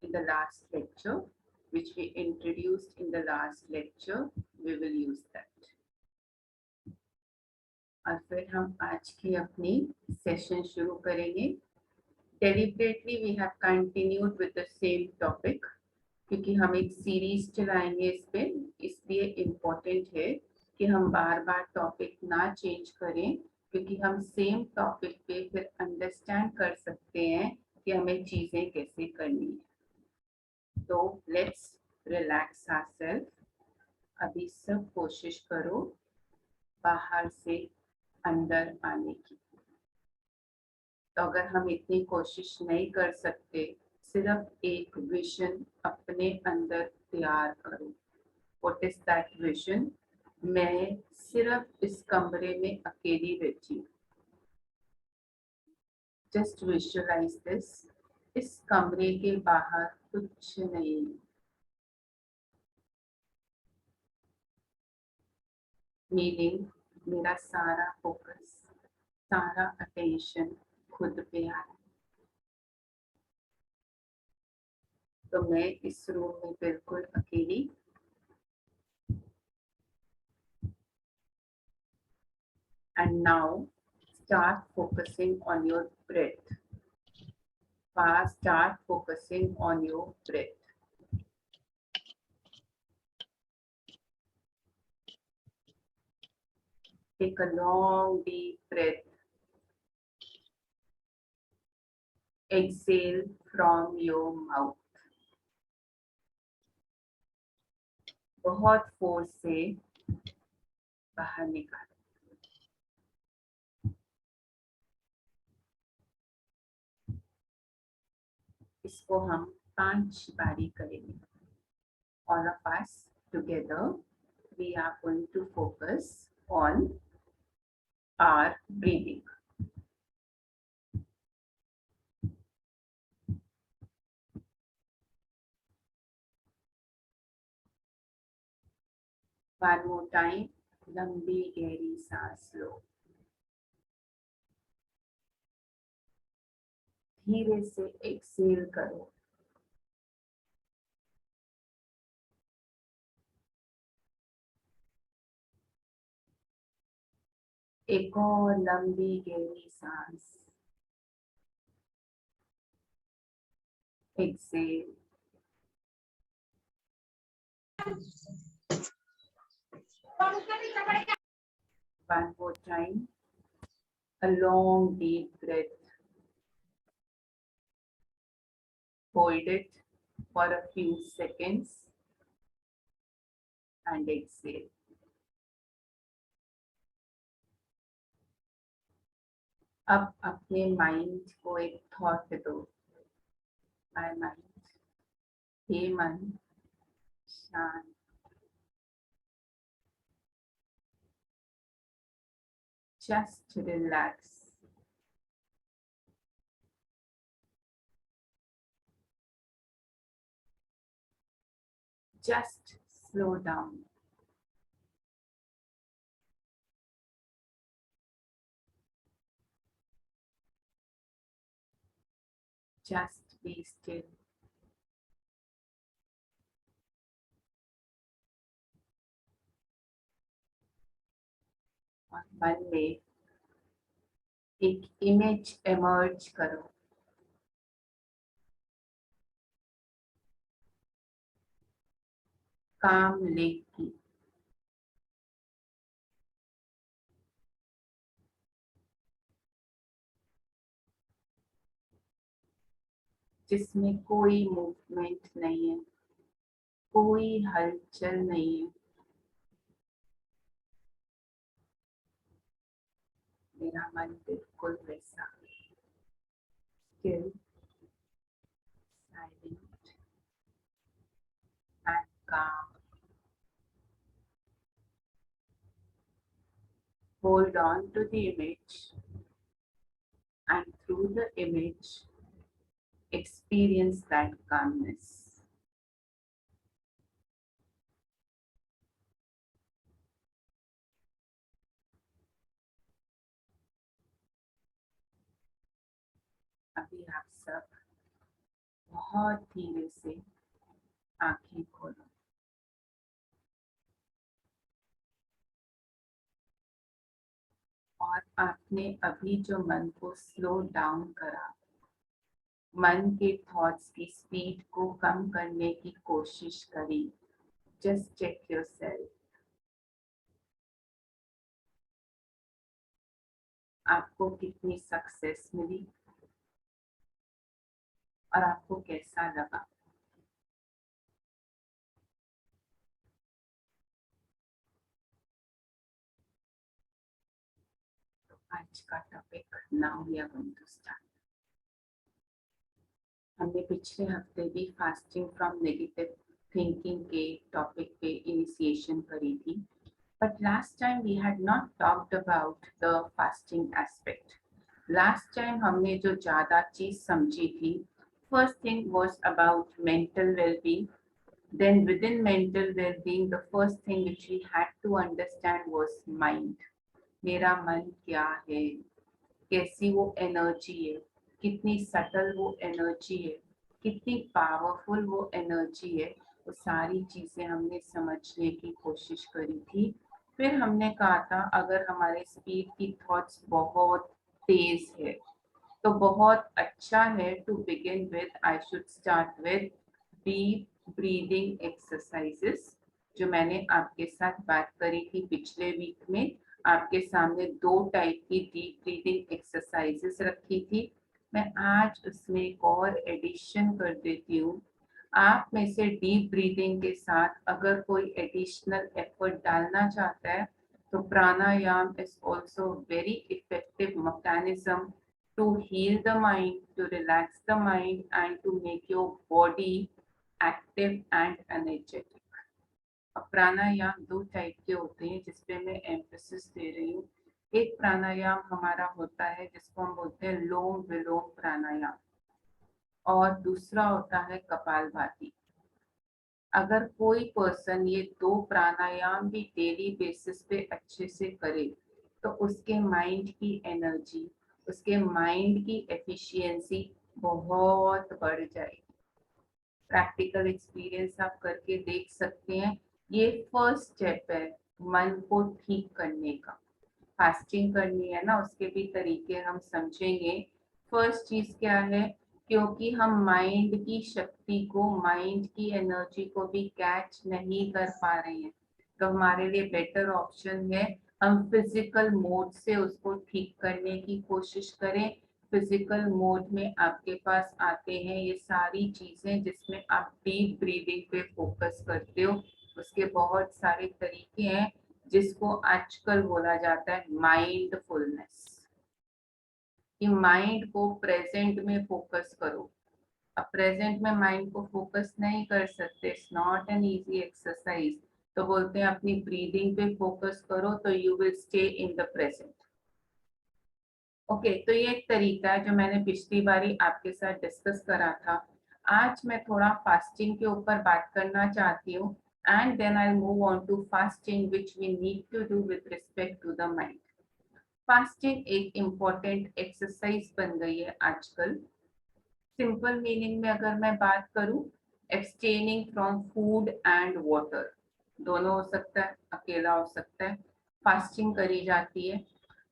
in the last lecture, which we introduced in the last lecture. We will use that. और फिर हम आज की अपनी सेशन शुरू करेंगे. Deliberately we have continued with the same topic क्योंकि हम एक सीरीज चलाएंगे इस पे, इसलिए इम्पोर्टेंट है कि हम बार बार टॉपिक ना चेंज करें क्योंकि हम सेम टॉपिक पे फिर अंडरस्टैंड कर सकते हैं कि हमें चीजें कैसे करनी है. तो लेट्स रिलैक्स आवरसेल्फ. अभी सब कोशिश करो बाहर से अंदर आने की. तो अगर हम इतनी कोशिश नहीं कर सकते, सिर्फ एक विजन अपने अंदर तैयार करो. What is that vision? मैं सिर्फ इस कमरे में अकेली बैठी हूँ. Just visualise this. इस कमरे के बाहर कुछ नहीं. मीनिंग मेरा सारा फोकस, सारा अटेंशन खुद पे आ रहा है. तो मैं इस रूम में बिल्कुल अकेली. And now start focusing on your breath. Start focusing on your breath. Take a long deep breath. Exhale from your mouth. बहुत फोर्स से बाहर निकाल. इसको हम 5 बारी करेंगे. All of us together, we are going to focus on our breathing. One more time. लंबी गहरी सांस लो. धीरे से एक्सेल करो. एक और लंबी गहरी सांस. Excel. One more time. A long deep breath. Hold it for a few seconds and exhale. अब अपने माइंड को एक थॉट दो. माय माइंड, हे मन शांत. Just relax. Just slow down. Just be still. और मन में एक इमेज एमर्ज करो. काम लेक की. जिसमें कोई मूवमेंट नहीं है, कोई हलचल नहीं है. मेरा मन बिल्कुल वैसा still, silent and calm. Hold on to the image and through the image experience that calmness. अभी आप सब बहुत धीरे से आंखें खोलो और आपने अभी जो मन को स्लो डाउन करा, मन के थॉट्स की स्पीड को कम करने की कोशिश करी, जस्ट चेक योरसेल्फ, आपको कितनी सक्सेस मिली और आपको कैसा लगा। तो आज का topic now we are going to start. हमने पिछले हफ्ते भी फास्टिंग फ्रॉम नेगेटिव थिंकिंग के टॉपिक पे इनिशिएशन करी थी, but last time we had not talked about the fasting aspect. Last time हमने जो ज़्यादा चीज़ समझी थी, first thing was about mental well-being. Then within mental well-being, the first thing which we had to understand was mind. मेरा मन क्या है, कैसी वो एनर्जी है, कितनी सटल वो एनर्जी है, कितनी पावरफुल वो एनर्जी है, वो सारी चीजें हमने समझने की कोशिश करी थी। फिर हमने कहा था अगर हमारे स्पीड की थॉट्स बहुत तेज है तो बहुत अच्छा है to begin with, I should start with deep breathing exercises, जो मैंने आपके साथ बात करी थी पिछले वीक में। आपके सामने 2 टाइप की डीप ब्रीदिंग एक्सरसाइजेस रखी थी। मैं आज उसमें एक और एडिशन कर देती हूँ। आप में से डीप ब्रीदिंग के साथ अगर कोई एडिशनल एफर्ट डालना चाहता है तो pranayama is also very effective mechanism to heal the mind, to relax the mind, and to make your body active and energetic. अब प्राणायाम 2 टाइप के होते हैं जिसपे मैं एम्फेसिस दे रही हूँ। एक प्राणायाम हमारा होता है जिसको हम बोलते हैं लोम विलोम प्राणायाम, और दूसरा होता है कपालभाति। अगर कोई पर्सन ये 2 प्राणायाम भी डेली बेसिस पे अच्छे से करे तो उसके माइंड की एनर्जी, उसके माइंड की एफिशिएंसी बहुत बढ़ जाएगी। प्रैक्टिकल एक्सपीरियंस आप करके देख सकते हैं। ये फर्स्ट स्टेप है मन को ठीक करने का। फास्टिंग करनी है ना, उसके भी तरीके हम समझेंगे। फर्स्ट चीज क्या है, क्योंकि हम माइंड की शक्ति को, माइंड की एनर्जी को भी कैच नहीं कर पा रहे हैं, तो हमारे लिए बेटर ऑप्शन है हम फिजिकल मोड से उसको ठीक करने की कोशिश करें। फिजिकल मोड में आपके पास आते हैं ये सारी चीजें जिसमें आप डीप ब्रीदिंग पे फोकस करते हो। उसके बहुत सारे तरीके हैं जिसको आजकल बोला जाता है माइंडफुलनेस, कि माइंड को प्रेजेंट में फोकस करो। अब प्रेजेंट में माइंड को फोकस नहीं कर सकते, it's not an easy exercise, तो बोलते हैं अपनी ब्रीदिंग पे फोकस करो तो you will stay in the present. Okay, तो ये एक तरीका है जो मैंने पिछली बारी आपके साथ डिस्कस करा था। आज मैं थोड़ा फास्टिंग के ऊपर बात करना चाहती हूँ, and then I move on to fasting which we need to do with respect to the mind. Fasting एक इम्पोर्टेंट एक्सरसाइज बन गई है आजकल। सिंपल मीनिंग में अगर मैं बात करूं, abstaining from food and water, दोनों हो सकता है, अकेला हो सकता है, फास्टिंग करी जाती है।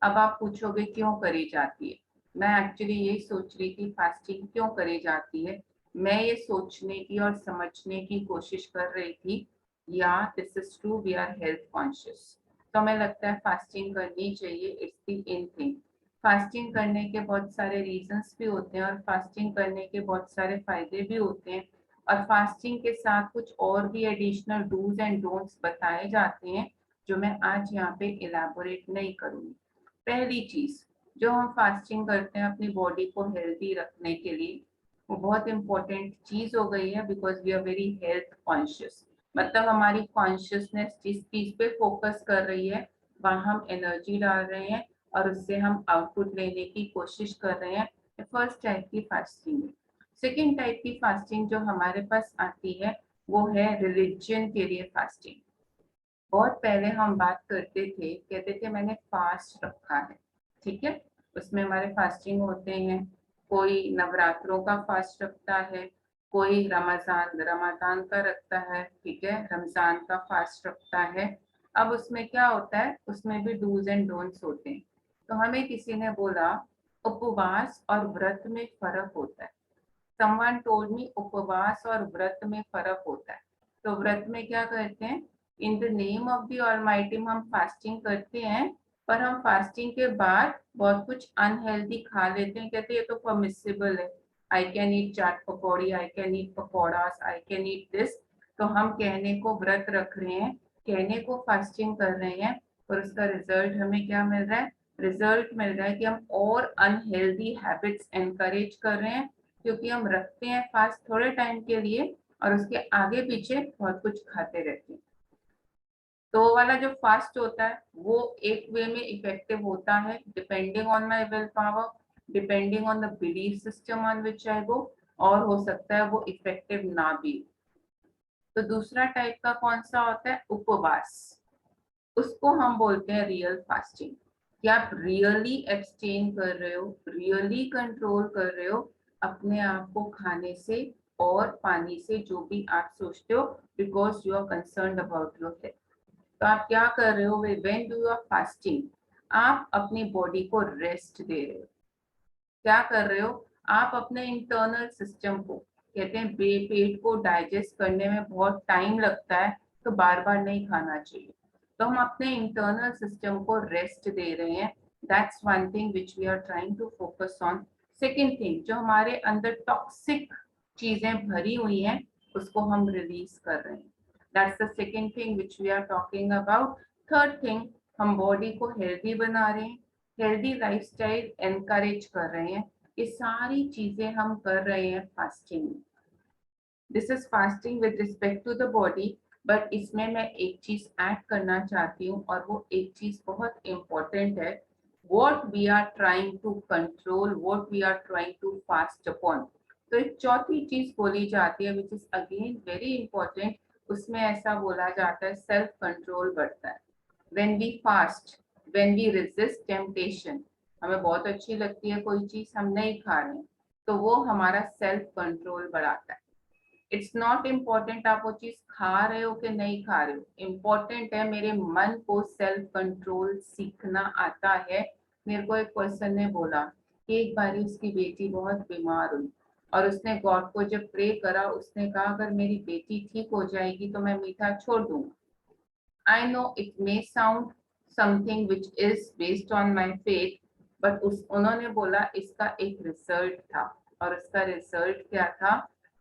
अब आप पूछोगे क्यों करी जाती है। मैं एक्चुअली यही सोच रही थी फास्टिंग क्यों करी जाती है, मैं ये सोचने की और समझने की कोशिश कर रही थी। Yeah this is true, we are health conscious, तो हमें लगता है फास्टिंग करनी चाहिए, it's the in thing. Fasting करने के बहुत सारे रीजंस भी होते हैं और फास्टिंग करने के बहुत सारे फायदे भी होते हैं, और फास्टिंग के साथ कुछ और भी एडिशनल डूज एंड डोंट्स बताए जाते हैं जो मैं आज यहाँ पे इलेबोरेट नहीं करूँगी। पहली चीज, जो हम फास्टिंग करते हैं अपनी बॉडी को हेल्दी रखने के लिए, वो बहुत इंपॉर्टेंट चीज हो गई है, because we are very health conscious. मतलब हमारी कॉन्शियसनेस जिस चीज पे फोकस कर रही है वहाँ हम एनर्जी डाल रहे हैं और उससे हम आउटपुट लेने की कोशिश कर रहे हैं। फर्स्ट टाइप की फास्टिंग। सेकेंड टाइप की फास्टिंग जो हमारे पास आती है वो है रिलीजन के लिए फास्टिंग। बहुत पहले हम बात करते थे, कहते थे मैंने फास्ट रखा है, ठीक है, उसमें हमारे फास्टिंग होते हैं। कोई नवरात्रों का फास्ट रखता है, कोई रमजान का रखता है, ठीक है, रमजान का फास्ट रखता है। अब उसमें क्या होता है, उसमें भी डूज एंड डोंट्स होते हैं। तो हमें किसी ने बोला उपवास और व्रत में फर्क होता है। समवन टोल्ड मी उपवास और व्रत में फर्क होता है। तो व्रत में क्या करते हैं, in the name of the almighty हम फास्टिंग करते हैं, पर हम फास्टिंग के बाद बहुत कुछ अनहेल्दी खा लेते हैं, कहते हैं ये तो परमिसिबल है, I can eat chaat pakodi, I can eat pakoras, I can eat this. तो हम कहने को व्रत रख रहे हैं, कहने को फास्टिंग कर रहे हैं, और उसका रिजल्ट हमें क्या मिल रहा है, रिजल्ट मिल रहा है कि हम और अनहेल्दी हैबिट्स एनकरेज कर रहे हैं, क्योंकि हम रखते हैं फास्ट थोड़े टाइम के लिए और उसके आगे पीछे बहुत कुछ खाते रहते हैं। तो वो वाला जो फास्ट होता है वो एक वे में इफेक्टिव होता है, depending on my will power, depending on the belief system on which I go, और हो सकता है वो इफेक्टिव ना भी। तो दूसरा टाइप का कौन सा होता है, उपवास। उसको हम बोलते हैं रियल फास्टिंग, कि आप रियली एब्सटेन कर रहे हो, रियली कंट्रोल कर रहे हो अपने आप को खाने से और पानी से, जो भी आप सोचते हो, because you are concern about your health. तो आप क्या कर रहे हो, when do you are fasting, आप अपनी बॉडी को रेस्ट दे रहे हो। क्या कर रहे हो, आप अपने इंटरनल सिस्टम को, कहते हैं पेट को डाइजेस्ट करने में बहुत टाइम लगता है, तो बार बार नहीं खाना चाहिए। तो हम अपने इंटरनल सिस्टम को रेस्ट दे रहे हैं। That's one thing which we are trying to focus on. Second thing, जो हमारे अंदर टॉक्सिक चीजें भरी हुई हैं उसको हम रिलीज कर रहे हैं। That's the second thing which we are talking about. Third thing, हम बॉडी को हेल्दी बना रहे हैं, हेल्दी लाइफस्टाइल एनकरेज कर रहे हैं। ये सारी चीजें हम कर रहे हैं फास्टिंग में। This is fasting with respect to the body. But इसमें मैं एक चीज ऐड करना चाहती हूँ, और वो एक चीज बहुत इंपॉर्टेंट है, what we are trying to control, what we are trying to fast upon। तो एक चौथी चीज बोली जाती है which is again very important. उसमें ऐसा बोला जाता है सेल्फ कंट्रोल बढ़ता है। when we fast, when we resist temptation, हमें बहुत अच्छी लगती है कोई चीज, हम नहीं खा रहे हैं, तो वो हमारा सेल्फ कंट्रोल बढ़ाता है। इट्स नॉट इम्पोर्टेंट आप वो चीज खा रहे हो कि नहीं खा रहे हो, इम्पोर्टेंट है मेरे मन को सेल्फ कंट्रोल सीखना आता है। मेरे को एक पर्सन ने बोला कि एक बार उसकी बेटी बहुत बीमार हुई, और उसने गॉड को जब प्रे करा, उसने कहा अगर मेरी बेटी ठीक हो जाएगी तो मैं मीठा छोड़ दूंगा। I know it may sound something which is based on my faith, but उन्होंने बोला इसका एक रिजल्ट था, और उसका रिजल्ट क्या था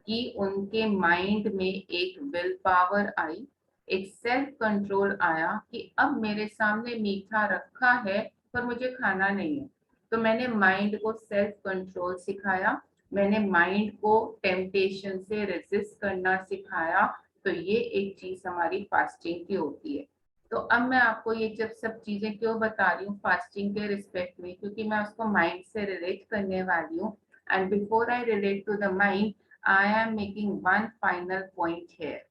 कि उनके माइंड में एक विल पावर आई, एक सेल्फ कंट्रोल आया कि अब मेरे सामने मीठा रखा है पर मुझे खाना नहीं है। तो मैंने माइंड को सेल्फ कंट्रोल सिखाया, मैंने माइंड को टेम्पटेशन से रेजिस्ट करना सिखाया। तो ये एक चीज हमारी फास्टिंग की होती है। तो अब मैं आपको ये जब सब चीजें क्यों बता रही हूँ फास्टिंग के रिस्पेक्ट में, क्योंकि मैं उसको माइंड से रिलेट करने वाली हूँ। And before I relate to the mind, I am making one final point here.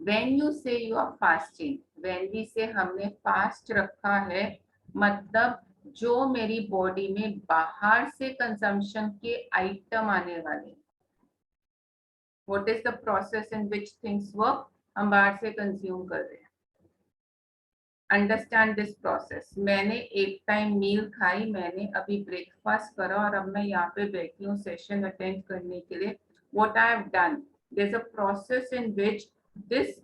When you say you are fasting, when we say हमने फास्ट रखा है, मतलब जो मेरी बॉडी में बाहर से कंजम्पशन के आइटम आने वाले, what is the process in which things work, हम बाहर से कंज्यूम कर रहे हैं। Understand this process. मैंने एक टाइम मील खाई, मैंने अभी ब्रेकफास्ट करा, और अब मैं यहाँ पे बैठी हूँ सेशन अटेंड करने के लिए। What I have done, there is a process in which this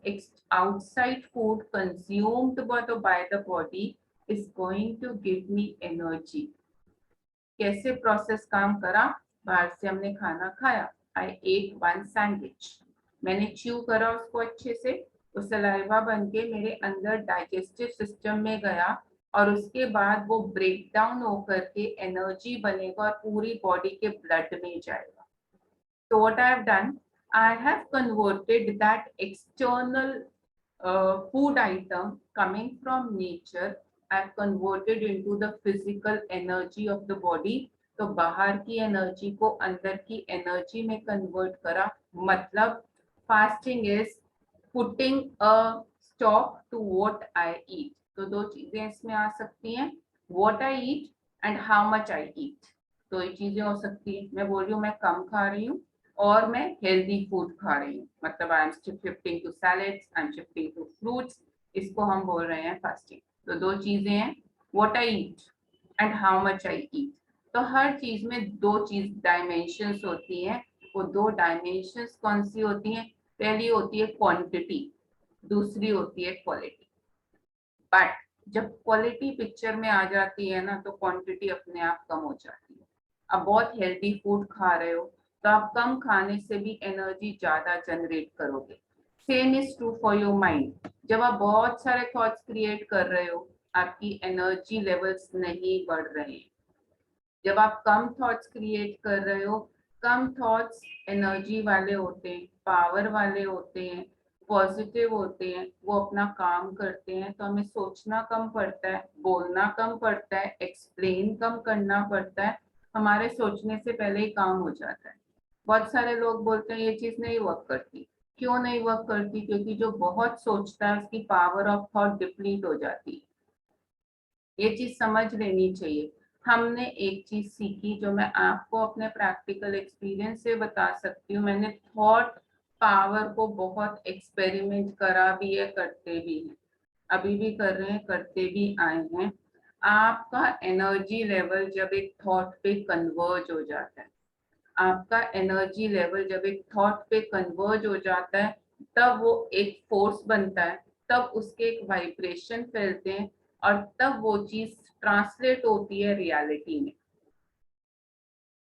outside food consumed by the body is going to give me energy। कैसे प्रोसेस काम करा, बाहर से हमने खाना खाया, आई एट वन सैंडविच, मैंने च्यू करा उसको अच्छे से, वो सलाइवा बन के मेरे अंदर डाइजेस्टिव सिस्टम में गया, और उसके बाद वो ब्रेक डाउन होकर के एनर्जी बनेगा और पूरी बॉडी के ब्लड में जाएगा। तो what I have done, I have converted that external food item coming from nature, I've converted into the physical energy of the body। तो बाहर की एनर्जी को अंदर की एनर्जी में कन्वर्ट करा, मतलब fasting is putting a stop to what I eat. तो दो चीजें इसमें आ सकती हैं, what I eat and how much I eat. तो ये चीजें हो सकती है, मैं बोल रही हूँ मैं कम खा रही हूँ, और मैं हेल्दी फूड खा रही हूँ, मतलब I am shifting to salads, I am shifting to fruits, इसको हम बोल रहे हैं फास्टिंग। तो दो चीजें हैं, what I eat and how much I eat. तो हर चीज में दो चीज डायमेंशंस होती हैं। वो दो डायमेंशंस कौन सी होती हैं? पहली होती है क्वांटिटी, दूसरी होती है क्वालिटी। बट जब क्वालिटी पिक्चर में आ जाती है ना, तो क्वांटिटी अपने आप कम हो जाती है। अब बहुत हेल्दी फूड खा रहे हो तो आप कम खाने से भी एनर्जी ज्यादा जनरेट करोगे। Same is true for your mind. जब आप बहुत सारे थॉट्स क्रिएट कर रहे हो, आपकी एनर्जी लेवल्स नहीं बढ़ रहे हैं। जब आप कम थॉट्स क्रिएट कर रहे हो, कम थॉट्स एनर्जी वाले होते हैं, पावर वाले होते हैं, पॉजिटिव होते हैं, वो अपना काम करते हैं। तो हमें सोचना कम पड़ता है, बोलना कम पड़ता है, एक्सप्लेन कम करना पड़ता है। हमारे सोचने से पहले ही काम हो जाता है। बहुत सारे लोग बोलते हैं ये चीज नहीं वर्क करती। क्यों नहीं वर्क करती? क्योंकि जो बहुत सोचता है उसकी पावर ऑफ थॉट डिप्लीट हो जाती है। ये चीज समझ लेनी चाहिए। हमने एक चीज सीखी जो मैं आपको अपने प्रैक्टिकल एक्सपीरियंस से बता सकती हूँ। मैंने थॉट पावर को बहुत एक्सपेरिमेंट करा भी है, करते भी हैं, अभी भी कर रहे हैं, करते भी आए हैं। आपका एनर्जी लेवल जब एक थॉट पे कन्वर्ज हो जाता है, आपका एनर्जी लेवल जब एक थॉट पे कन्वर्ज हो जाता है, तब वो एक फोर्स बनता है, तब उसके एक वाइब्रेशन फैलते हैं, और तब वो चीज ट्रांसलेट होती है रियलिटी में।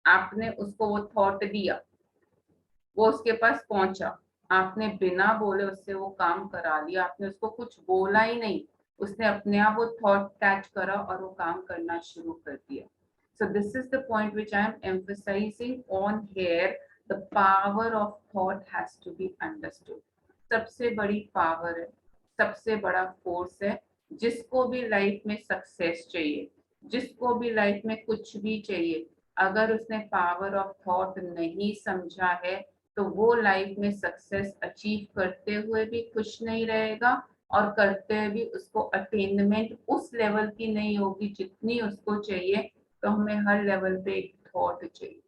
आपने उसको वो थॉट दिया, वो उसके पास पहुंचा, आपने बिना बोले उससे वो काम करा लिया, आपने उसको कुछ बोला ही नहीं, उसने अपने आप वो थॉट कैच करा और वो काम करना शुरू कर दिया। So this is the point which I am emphasizing on here. The power of thought has to be understood. सबसे बड़ी पावर है, सबसे बड़ा फोर्स है। जिसको भी लाइफ में सक्सेस चाहिए, जिसको भी लाइफ में कुछ भी चाहिए, अगर उसने पावर ऑफ थॉट नहीं समझा है, तो वो लाइफ में सक्सेस अचीव करते हुए भी खुश नहीं रहेगा, और करते हुए भी उसको अटेनमेंट उस लेवल की नहीं होगी जितनी उसको चाहिए। तो हमें हर लेवल पे एक थॉट चाहिए।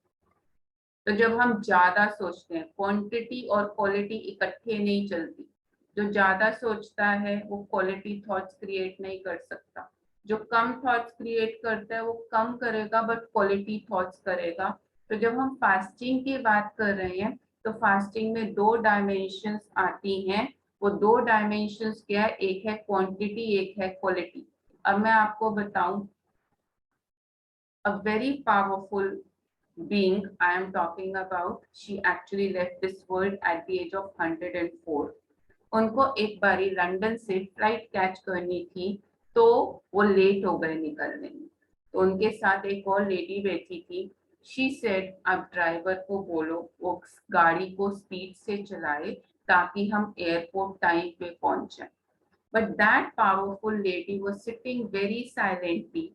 तो जब हम ज्यादा सोचते हैं, क्वांटिटी और क्वालिटी इकट्ठे नहीं चलती। जो ज्यादा सोचता है वो क्वालिटी थॉट्स क्रिएट नहीं कर सकता। जो कम थॉट्स क्रिएट करता है वो कम करेगा बट क्वालिटी थॉट्स करेगा। तो जब हम फास्टिंग की बात कर रहे हैं, तो फास्टिंग में दो डायमेंशंस आती हैं। वो दो डायमेंशंस क्या है? एक है क्वांटिटी, एक है क्वालिटी। अब मैं आपको बताऊं, a very powerful being I am talking about, she actually left this world at the age of 104. उनको एक बारी लंदन से फ्लाइट कैच करनी थी, तो वो लेट हो गए निकलने में। तो उनके साथ एक और लेडी बैठी थी। शी सेड आप ड्राइवर को बोलो वो गाड़ी को स्पीड से चलाए ताकि हम एयरपोर्ट टाइम पे पहुंचे। But that powerful lady was sitting very silently,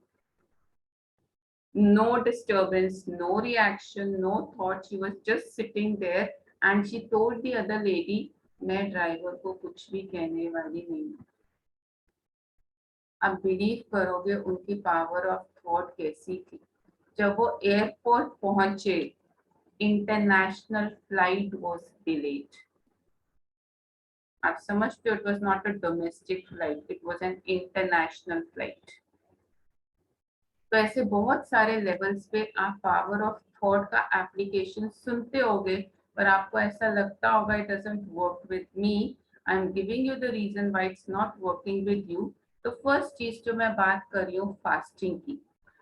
no disturbance, no reaction, no thought. She was just sitting there and she told the other lady, मैं ड्राइवर को कुछ भी कहने वाली नहीं हूँ। अब बिलीव करोगे उनकी पावर ऑफ थॉट कैसी थी? जब वो एयरपोर्ट पहुंचे, इंटरनेशनल फ्लाइट वाज डिलेड। आप समझते हो, it was not a domestic flight, it was an international flight. तो ऐसे बहुत सारे लेवल्स पे आप पावर ऑफ थॉट का एप्लीकेशन सुनते होगे, पर आपको ऐसा लगता होगा it doesn't work with me. I am giving you the reason why it's not working with you. तो फर्स्ट चीज जो मैं बात कर रही हूँ फास्टिंग की।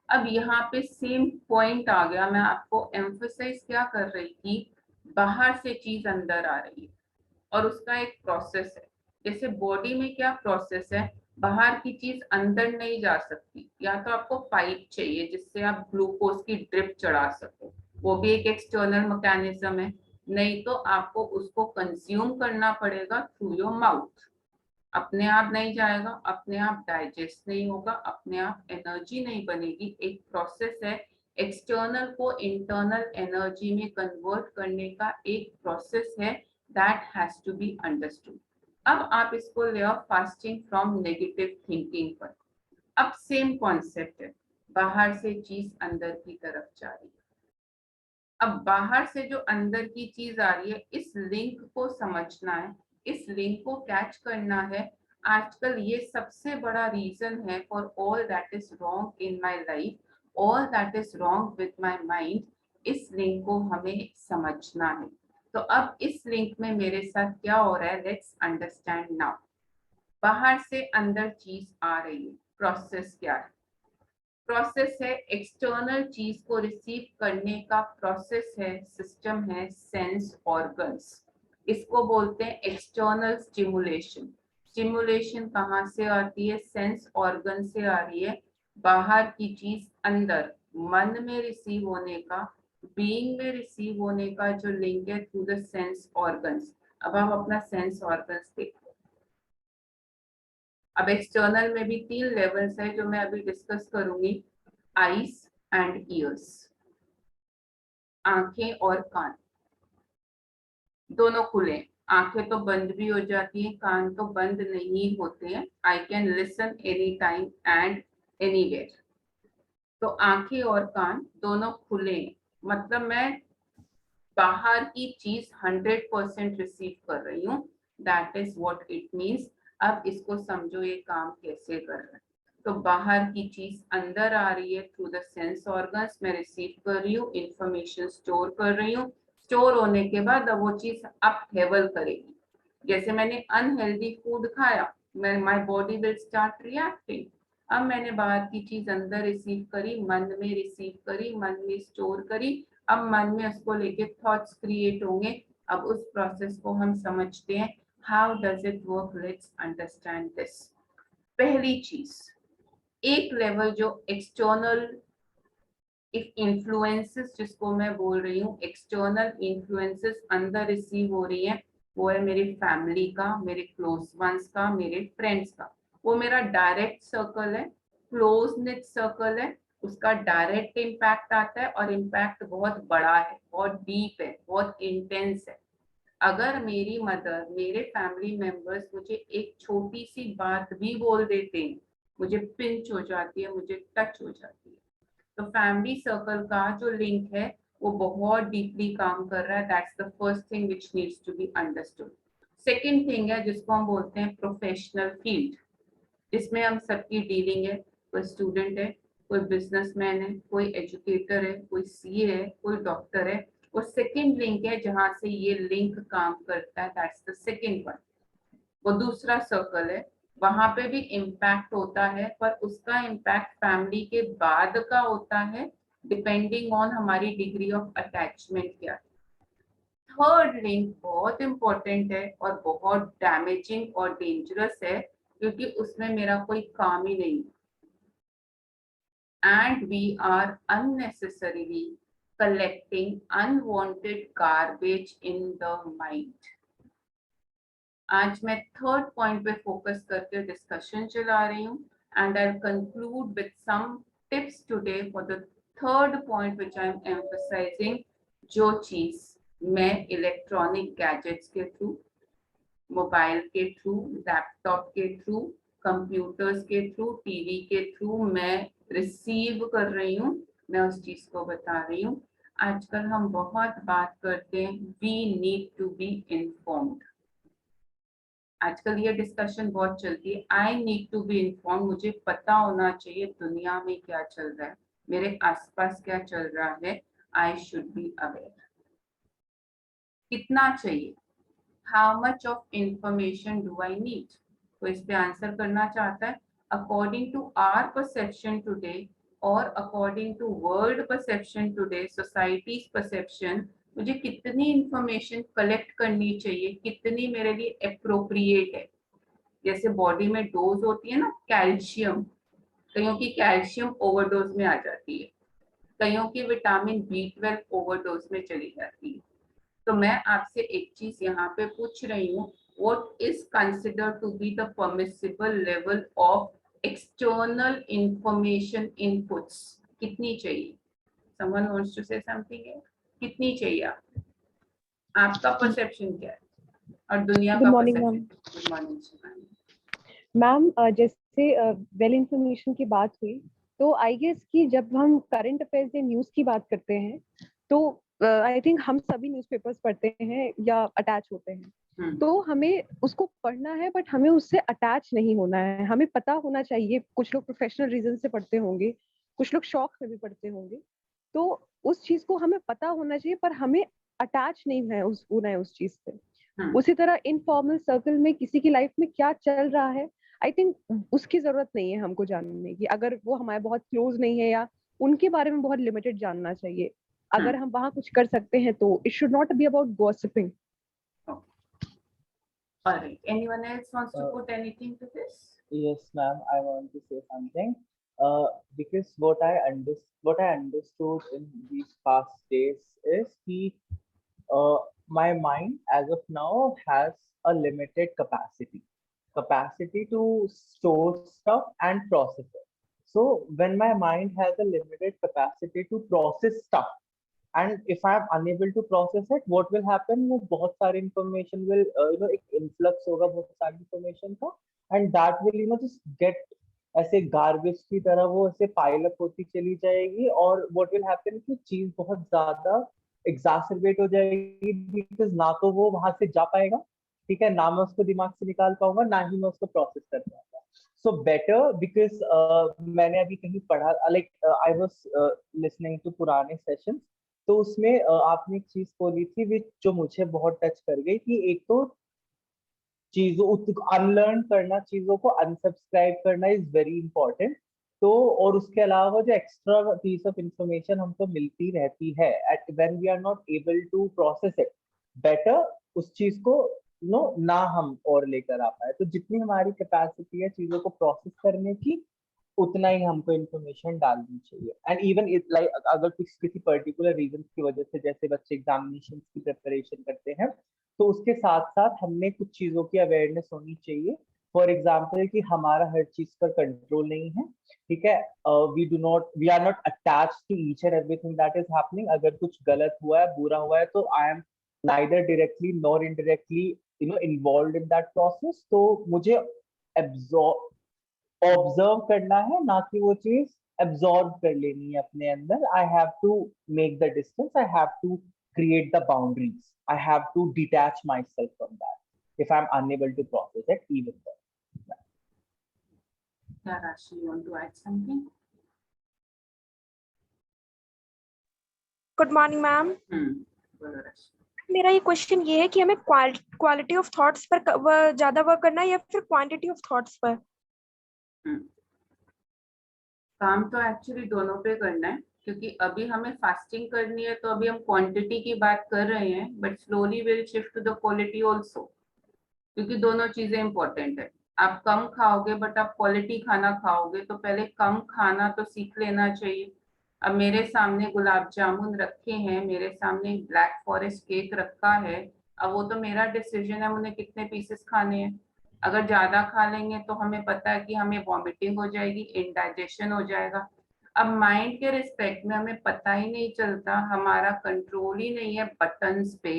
अब यहाँ पे सेम पॉइंट आ गया। मैं आपको एम्फोसाइज क्या कर रही थी? बाहर से चीज अंदर आ रही है और उसका एक प्रोसेस है। जैसे बॉडी में क्या प्रोसेस है, बाहर की चीज अंदर नहीं जा सकती। या तो आपको पाइप चाहिए जिससे आप ग्लूकोज की ड्रिप चढ़ा सको, वो भी एक एक्सटर्नल मैकेनिज्म है। नहीं तो आपको उसको कंज्यूम करना पड़ेगा थ्रू योर माउथ। अपने आप नहीं जाएगा, अपने आप डाइजेस्ट नहीं होगा, अपने आप एनर्जी नहीं बनेगी। एक प्रोसेस है। एक्सटर्नल को इंटरनल एनर्जी में कन्वर्ट करने का एक प्रोसेस है, that has to be understood. अब आप इसको ले आओ फास्टिंग फ्रॉम नेगेटिव थिंकिंग पर। अब सेम कॉन्सेप्ट है, बाहर से चीज अंदर की तरफ जा रही है। अब बाहर से जो अंदर की चीज आ रही है, इस लिंक को समझना है, इस लिंक को कैच करना है। आजकल ये सबसे बड़ा रीजन है for all that is wrong in my life, all that is wrong with my mind. इस लिंक को हमें समझना है। तो अब इस लिंक में मेरे साथ क्या हो रहा है, लेट्स अंडरस्टैंड नाउ। बाहर से अंदर चीज आ रही है, प्रोसेस क्या है? प्रोसेस है एक्सटर्नल चीज को रिसीव करने का प्रोसेस है, सिस्टम है सेंस ऑर्गन्स। इसको बोलते हैं एक्सटर्नल स्टिमुलेशन। स्टिमुलेशन कहाँ से आती है? सेंस ऑर्गन से आ रही है। बाहर की चीज अंदर मन में रिसीव होने का, बीइंग में रिसीव होने का जो लिंक है थ्रू द सेंस ऑर्गन्स। अब हम अपना सेंस ऑर्गन्स देखो। अब एक्सटर्नल में भी 3 लेवल्स है जो मैं अभी डिस्कस करूंगी। आईज एंड ईयर्स, आंखें और कान दोनों खुले। आंखें तो बंद भी हो जाती हैं, कान तो बंद नहीं होते हैं। I can listen any time and anywhere. तो आंखें और कान दोनों खुले हैं, मतलब मैं बाहर की चीज 100% रिसीव कर रही हूँ। That is what it means. अब इसको समझो ये काम कैसे कर रहा है। तो बाहर की चीज अंदर आ रही है थ्रू द सेंस ऑर्गन्स, मैं रिसीव कर रही हूँ, इंफॉर्मेशन स्टोर कर रही हूँ। स्टोर होने के बाद अब वो चीज अप लेवल करेगी। जैसे मैंने अनहेल्दी फूड खाया, मैं my body will start reacting. अब मैंने बाहर की चीज अंदर रिसीव करी, मन में रिसीव करी, मन में स्टोर करी। अब मन में उसको लेके थॉट्स क्रिएट होंगे। अब उस प्रोसेस को हम समझते हैं। How does it work, let's understand this. पहली चीज, एक लेवल जो एक्सटर्नल इन्फ्लुएंसेस जिसको मैं बोल रही हूँ, एक्सटर्नल इन्फ्लुएंसेस अंदर रिसीव हो रही है, वो है मेरी फैमिली का, मेरे क्लोज वंस का, मेरे फ्रेंड्स का। वो मेरा डायरेक्ट सर्कल है, क्लोज निट सर्कल है। उसका डायरेक्ट इम्पैक्ट आता है और इम्पैक्ट बहुत बड़ा है, बहुत डीप है, बहुत इंटेंस है। अगर मेरी मदर, मेरे फैमिली मेंबर्स मुझे एक छोटी सी बात भी बोल देते हैं, मुझे पिंच हो जाती है, मुझे टच हो जाती है। तो फैमिली सर्कल का जो लिंक है वो बहुत डीपली काम कर रहा है। That's the first thing which needs to be understood. Second thing है जिसको हम बोलते हैं प्रोफेशनल फील्ड, जिसमें हम सबकी डीलिंग है। कोई स्टूडेंट है, कोई बिजनेसमैन है, कोई एजुकेटर है, कोई सीए है, कोई डॉक्टर है। वो सेकंड लिंक है जहां से ये लिंक काम करता है, दैट्स द सेकंड वन। वो दूसरा सर्कल है, वहां पे भी इम्पैक्ट होता है, पर उसका इम्पैक्ट फैमिली के बाद का होता है, डिपेंडिंग ऑन हमारी डिग्री ऑफ अटैचमेंट क्या है। थर्ड लिंक बहुत इंपॉर्टेंट है और बहुत डैमेजिंग और डेंजरस है, क्योंकि उसमें मेरा कोई काम ही नहीं। And we are unnecessarily collecting unwanted garbage in the mind। आज मैं थर्ड पॉइंट पे फोकस करके डिस्कशन चला रही हूँ, and I conclude with some tips today for the third point which I am emphasising. जो चीज मैं इलेक्ट्रॉनिक गैजेट्स के थ्रू, मोबाइल के थ्रू, लैपटॉप के थ्रू, कंप्यूटर्स के थ्रू, टीवी के थ्रू मैं रिसीव कर रही हूँ, मैं उस चीज को बता रही हूँ। आजकल हम बहुत बात करते हैं we need to be informed. आजकल ये डिस्कशन बहुत चलती है, I need to be inform. मुझे पता होना चाहिए दुनिया में क्या चल रहा है, मेरे आसपास क्या चल रहा है। I should be aware. कितना चाहिए? How much of information do I need? तो इस पे आंसर करना चाहता है, according to our perception today और according to world perception today, societies perception, मुझे कितनी इंफॉर्मेशन कलेक्ट करनी चाहिए, कितनी मेरे लिए अप्रोप्रिएट है। जैसे बॉडी में डोज होती है ना, कैल्शियम, कईयों की कैल्शियम ओवरडोज में आ जाती है, कईयों की विटामिन B12 ओवरडोज में चली जाती है। तो मैं आपसे एक चीज यहाँ पे पूछ रही हूँ, what is considered to be the permissible level of external information inputs? कितनी चाहिए? Someone wants to say something है, कितनी चाहिए आपका परसेप्शन क्या है और दुनिया गुड का morning perception? Ma'am. Good morning ma'am जैसे वेल इंफॉर्मेशन की बात हुई, तो आई गेस कि जब हम करंट अफेयर्स या न्यूज़ की बात करते हैं तो आई थिंक हम सभी न्यूज़पेपर्स पढ़ते हैं या अटैच होते हैं, तो हमें उसको पढ़ना है बट हमें उससे अटैच नहीं होना है। हमें पता होना चाहिए, कुछ लोग प्रोफेशनल रीजन से पढ़ते होंगे, कुछ लोग शौक में भी पढ़ते होंगे, तो उस चीज को हमें पता होना चाहिए पर हमें अटैच नहीं है होना है उस चीज से। उसी तरह इनफॉर्मल सर्कल में किसी की लाइफ में क्या चल रहा है, आई थिंक उसकी जरूरत नहीं है हमको जानने की। अगर वो हमारे बहुत क्लोज नहीं है या उनके बारे में बहुत लिमिटेड जानना चाहिए, अगर हम वहां कुछ कर सकते हैं तो it should not be about gossiping. All right. Anyone else wants to put anything to this? Yes, ma'am. I want to say something. Because what I understood in these past days is my mind as of now has a limited capacity to store stuff and process it. So when my mind has a limited capacity to process stuff, and if I am unable to process it, what will happen? वो बहुत सारी information will एक influx होगा बहुत सारी information का, and that will just get ऐसे garbage की तरह वो ऐसे pile up होती चली जाएगी, और what will happen कि चीज बहुत ज्यादा exacerbate हो जाएगी, because ना तो वो वहां से जा पाएगा, ठीक है, ना मैं उसको दिमाग से निकाल पाऊंगा, ना ही मैं उसको प्रोसेस कर पाऊंगा. So better, because मैंने अभी कहीं पढ़ा, like I was listening to पुराने sessions, तो उसमें आपने एक चीज बोली थी विच जो मुझे बहुत टच कर गई, कि एक तो चीजों अनलर्न करना, चीजों को अनसब्सक्राइब करना इज वेरी इंपॉर्टेंट. तो और उसके अलावा जो एक्स्ट्रा पीस ऑफ इंफॉर्मेशन हमको मिलती रहती है at when we are not able to process it, better उस चीज को ना हम और लेकर आ पाए. तो जितनी हमारी कैपेसिटी है चीजों को प्रोसेस करने की, उतना ही हमको इन्फॉर्मेशन डालनी चाहिए. एंड इवन लाइक अगर कुछ किसी पर्टिकुलर रीजन की वजह से जैसे बच्चे एग्जामिनेशन की प्रिपरेशन करते हैं, तो उसके साथ साथ हमने कुछ चीजों की अवेयरनेस होनी चाहिए. फॉर एग्जाम्पल कि हमारा हर चीज पर कंट्रोल नहीं है, ठीक है, we are not attach to each and everything that is happening. अगर कुछ गलत हुआ है, बुरा हुआ है, तो I am neither directly nor indirectly involve in that process. तो मुझे ऑब्जर्व करना है, ना कि वो चीज एब्जॉर्ब कर लेनी है अपने अंदर. I have to make the distance, I have to create the boundaries, I have to detach myself from that if I'm unable to process it even then. Yeah, Rashi, you want to add something? Good morning ma'am. बोलो राशि. मेरा ये question ये है कि हमें quality of thoughts पर ज्यादा वर्क करना है या फिर क्वांटिटी ऑफ थॉट्स पर? काम तो एक्चुअली दोनों पे करना है, क्योंकि अभी हमें फास्टिंग करनी है, तो अभी हम क्वांटिटी की बात कर रहे हैं, but slowly will shift to the quality also, क्योंकि दोनों चीजें इंपॉर्टेंट है. आप कम खाओगे बट आप क्वालिटी खाना खाओगे, तो पहले कम खाना तो सीख लेना चाहिए. अब मेरे सामने गुलाब जामुन रखे हैं, मेरे सामने ब्लैक फॉरेस्ट केक रखा है, अब वो तो मेरा डिसीजन है मुझे कितने पीसेस खाने हैं. अगर ज्यादा खा लेंगे तो हमें पता है कि हमें वॉमिटिंग हो जाएगी, इंडाइजेशन हो जाएगा. अब माइंड के रिस्पेक्ट में हमें पता ही नहीं चलता, हमारा कंट्रोल ही नहीं है बटन्स पे,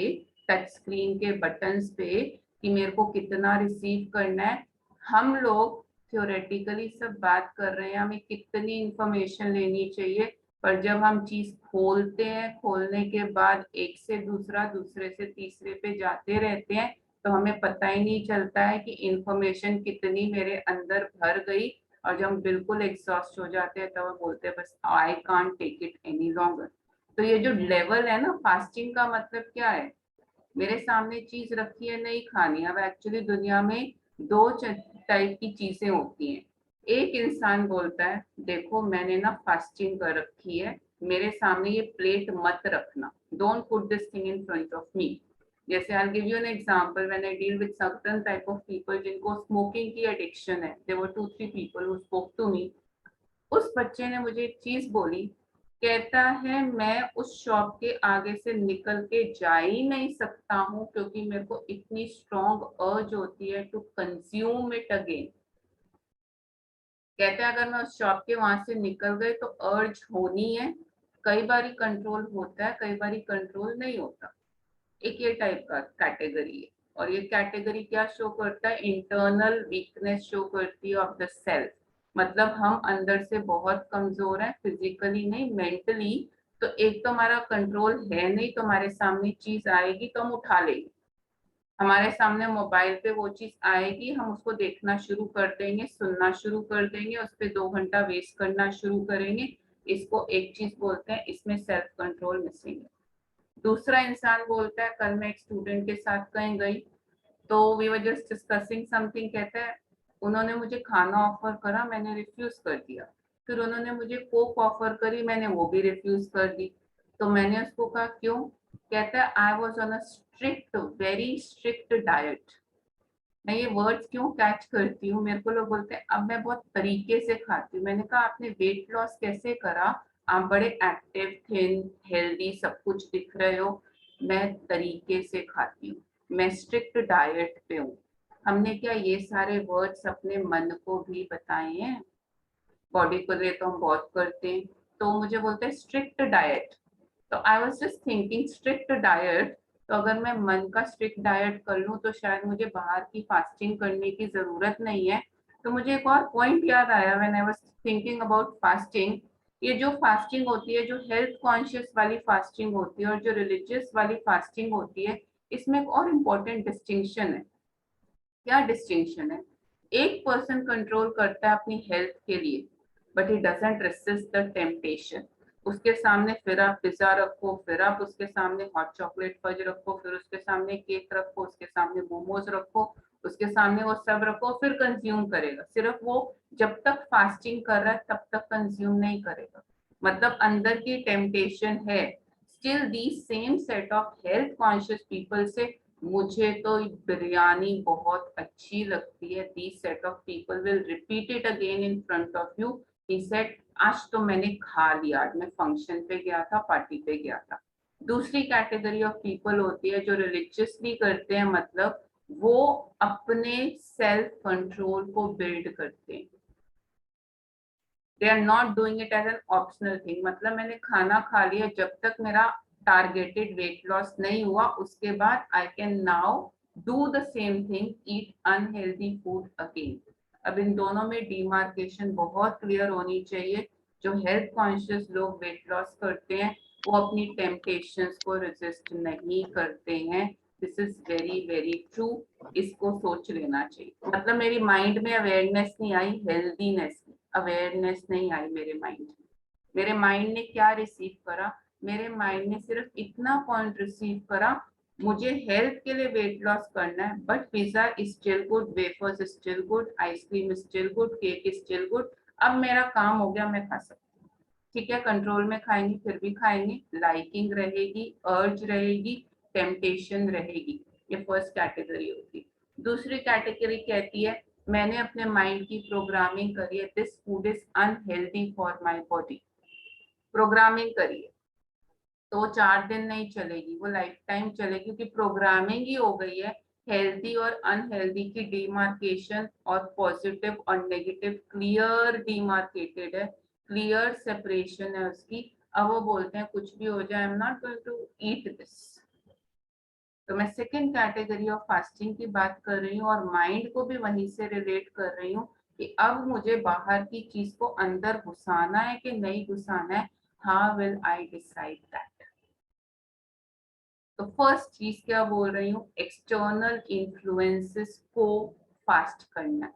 टच स्क्रीन के बटन्स पे, कि मेरे को कितना रिसीव करना है. हम लोग थ्योरेटिकली सब बात कर रहे हैं हमें कितनी इंफॉर्मेशन लेनी चाहिए, पर जब हम चीज खोलते हैं, खोलने के बाद एक से दूसरा, दूसरे से तीसरे पे जाते रहते हैं, तो हमें पता ही नहीं चलता है कि इंफॉर्मेशन कितनी मेरे अंदर भर गई. और जब हम बिल्कुल एग्जॉस्ट हो जाते हैं, तो वो बोलते हैं बस I can't take it any longer. तो ये जो लेवल है ना, फास्टिंग का मतलब क्या है, मेरे सामने चीज रखी है, नहीं खानी. अब एक्चुअली दुनिया में दो टाइप की चीजें होती हैं. एक इंसान बोलता है देखो मैंने ना फास्टिंग कर रखी है, मेरे सामने ये प्लेट मत रखना, don't put this thing in front of me. जैसे I give you an example, when I deal with certain type of people जिनको स्मोकिंग की एडिक्शन है, there were 2-3 people who spoke to me. उस बच्चे ने मुझे एक चीज बोली, कहता है मैं उस शॉप के आगे से निकल के जा ही नहीं सकता हूँ, क्योंकि मेरे को इतनी स्ट्रॉन्ग अर्ज होती है टू कंज्यूम इट अगेन. कहते हैं अगर मैं उस शॉप के वहां से निकल गए तो अर्ज होनी है. कई बारी कंट्रोल होता है, कई बारी कंट्रोल नहीं होता. एक ये टाइप का कैटेगरी है. और ये कैटेगरी क्या शो करता है, इंटरनल वीकनेस शो करती है ऑफ द सेल्फ. मतलब हम अंदर से बहुत कमजोर हैं, फिजिकली नहीं, मेंटली. तो एक तो हमारा कंट्रोल है नहीं, तो हमारे सामने चीज आएगी तो हम उठा लेंगे, हमारे सामने मोबाइल पे वो चीज आएगी, हम उसको देखना शुरू कर देंगे, सुनना शुरू कर देंगे, उस पर 2 घंटा वेस्ट करना शुरू करेंगे। इसको एक चीज बोलते हैं, इसमें सेल्फ कंट्रोल मिसिंग है। दूसरा इंसान बोलता है, कल मैं एक स्टूडेंट के साथ कहीं गई तो we were just discussing something, कहता है उन्होंने मुझे खाना ऑफर करा, मैंने रिफ्यूज कर दिया, फिर उन्होंने मुझे कोक ऑफर करी, मैंने वो भी रिफ्यूज कर दी। तो मैंने उसको कहा क्यों? कहता है I was on a strict, very strict diet. मैं ये वर्ड्स क्यों कैच करती हूँ, मेरे को लोग बोलते हैं अब मैं बहुत तरीके से खाती हूँ। मैंने कहा आपने वेट लॉस कैसे करा? आप बड़े एक्टिव, थिन, हेल्दी, सब कुछ दिख रहे हो। मैं तरीके से खाती हूँ, मैं स्ट्रिक्ट डाइट पे हूँ। हमने क्या ये सारे वर्ड्स अपने मन को भी बताए हैं? बॉडी को लिए तो हम बहुत करते हैं। तो मुझे बोलते हैं स्ट्रिक्ट डाइट, तो I was just thinking strict diet, तो अगर मैं मन का स्ट्रिक्ट डाइट कर लूँ तो शायद मुझे बाहर की फास्टिंग करने की जरूरत नहीं है। तो मुझे एक और पॉइंट याद आया when I was thinking about fasting. ये जो फास्टिंग होती है, जो हेल्थ कॉन्शियस वाली फास्टिंग होती है और जो रिलीजियस वाली फास्टिंग होती है, इसमें एक और इम्पोर्टेंट डिस्टिंक्शन है। क्या डिस्टिंक्शन है? एक पर्सन कंट्रोल करता है अपनी हेल्थ के लिए, but he doesn't resist the temptation. उसके सामने फिर आप पिज्जा रखो, फिर आप उसके सामने हॉट चॉकलेट फज रखो, फिर उसके सामने केक रखो, उसके सामने मोमोज रखो, उसके सामने वो सब रखो, फिर कंज्यूम करेगा। सिर्फ वो जब तक फास्टिंग कर रहा है तब तक कंज्यूम नहीं करेगा, मतलब अंदर की टेम्पटेशन है। Still the same set of health conscious people से मुझे तो बिरयानी बहुत अच्छी लगती है, this set of people will repeat it again in front of you. He said आज तो मैंने खा लिया, आज मैं फंक्शन पे गया था, पार्टी पे गया था। दूसरी कैटेगरी ऑफ पीपल होती है जो रिलीजियसली करते हैं, मतलब वो अपने सेल्फ कंट्रोल को बिल्ड करते हैं। They are not doing it as an optional thing, मतलब मैंने खाना खा लिया, जब तक मेरा टारगेटेड वेट लॉस नहीं हुआ उसके बाद I can now do the same thing, eat unhealthy food again. अब इन दोनों में डिमार्केशन बहुत क्लियर होनी चाहिए। जो हेल्थ कॉन्शियस लोग वेट लॉस करते हैं वो अपनी टेम्पटेशंस को रेजिस्ट नहीं करते हैं। This is very very true, इसको सोच लेना चाहिए। मतलब मेरी माइंड में अवेयरनेस नहीं आई, हेल्दीनेस की अवेयरनेस नहीं आई मेरे माइंड में। मेरे माइंड ने क्या रिसीव करा? मेरे माइंड ने सिर्फ इतना पॉइंट रिसीव करा, मुझे हेल्थ के लिए वेट लॉस करना है, but pizza is still good, wafers is still good, ice cream is still good, cake is still good. अब मेरा काम हो गया, मैं खा सकती हूँ। ठीक है, कंट्रोल में खाएंगे, फिर भी खाएंगे, लाइकिंग रहेगी, अर्ज रहेगी, टेम्पटेशन रहेगी। ये फर्स्ट कैटेगरी होती है। दूसरी कैटेगरी कहती है मैंने अपने माइंड की प्रोग्रामिंग करी है, this food is unhealthy for my body. Programming करिए तो 4 दिन नहीं चलेगी, वो लाइफ टाइम चलेगी, क्योंकि प्रोग्रामिंग ही हो गई है। हेल्दी और अनहेल्दी की डिमार्केशन और पॉजिटिव और नेगेटिव क्लियर डिमार्केटेड है, क्लियर सेपरेशन है उसकी। अब वो बोलते हैं कुछ भी हो जाए, I am not going to eat this. तो मैं सेकेंड कैटेगरी ऑफ फास्टिंग की बात कर रही हूँ और माइंड को भी वहीं से रिलेट कर रही हूँ कि अब मुझे बाहर की चीज को अंदर घुसाना है कि नहीं घुसाना है। How will I decide that? तो फर्स्ट चीज क्या बोल रही हूँ, एक्सटर्नल इन्फ्लुएंसेस को फास्ट करना।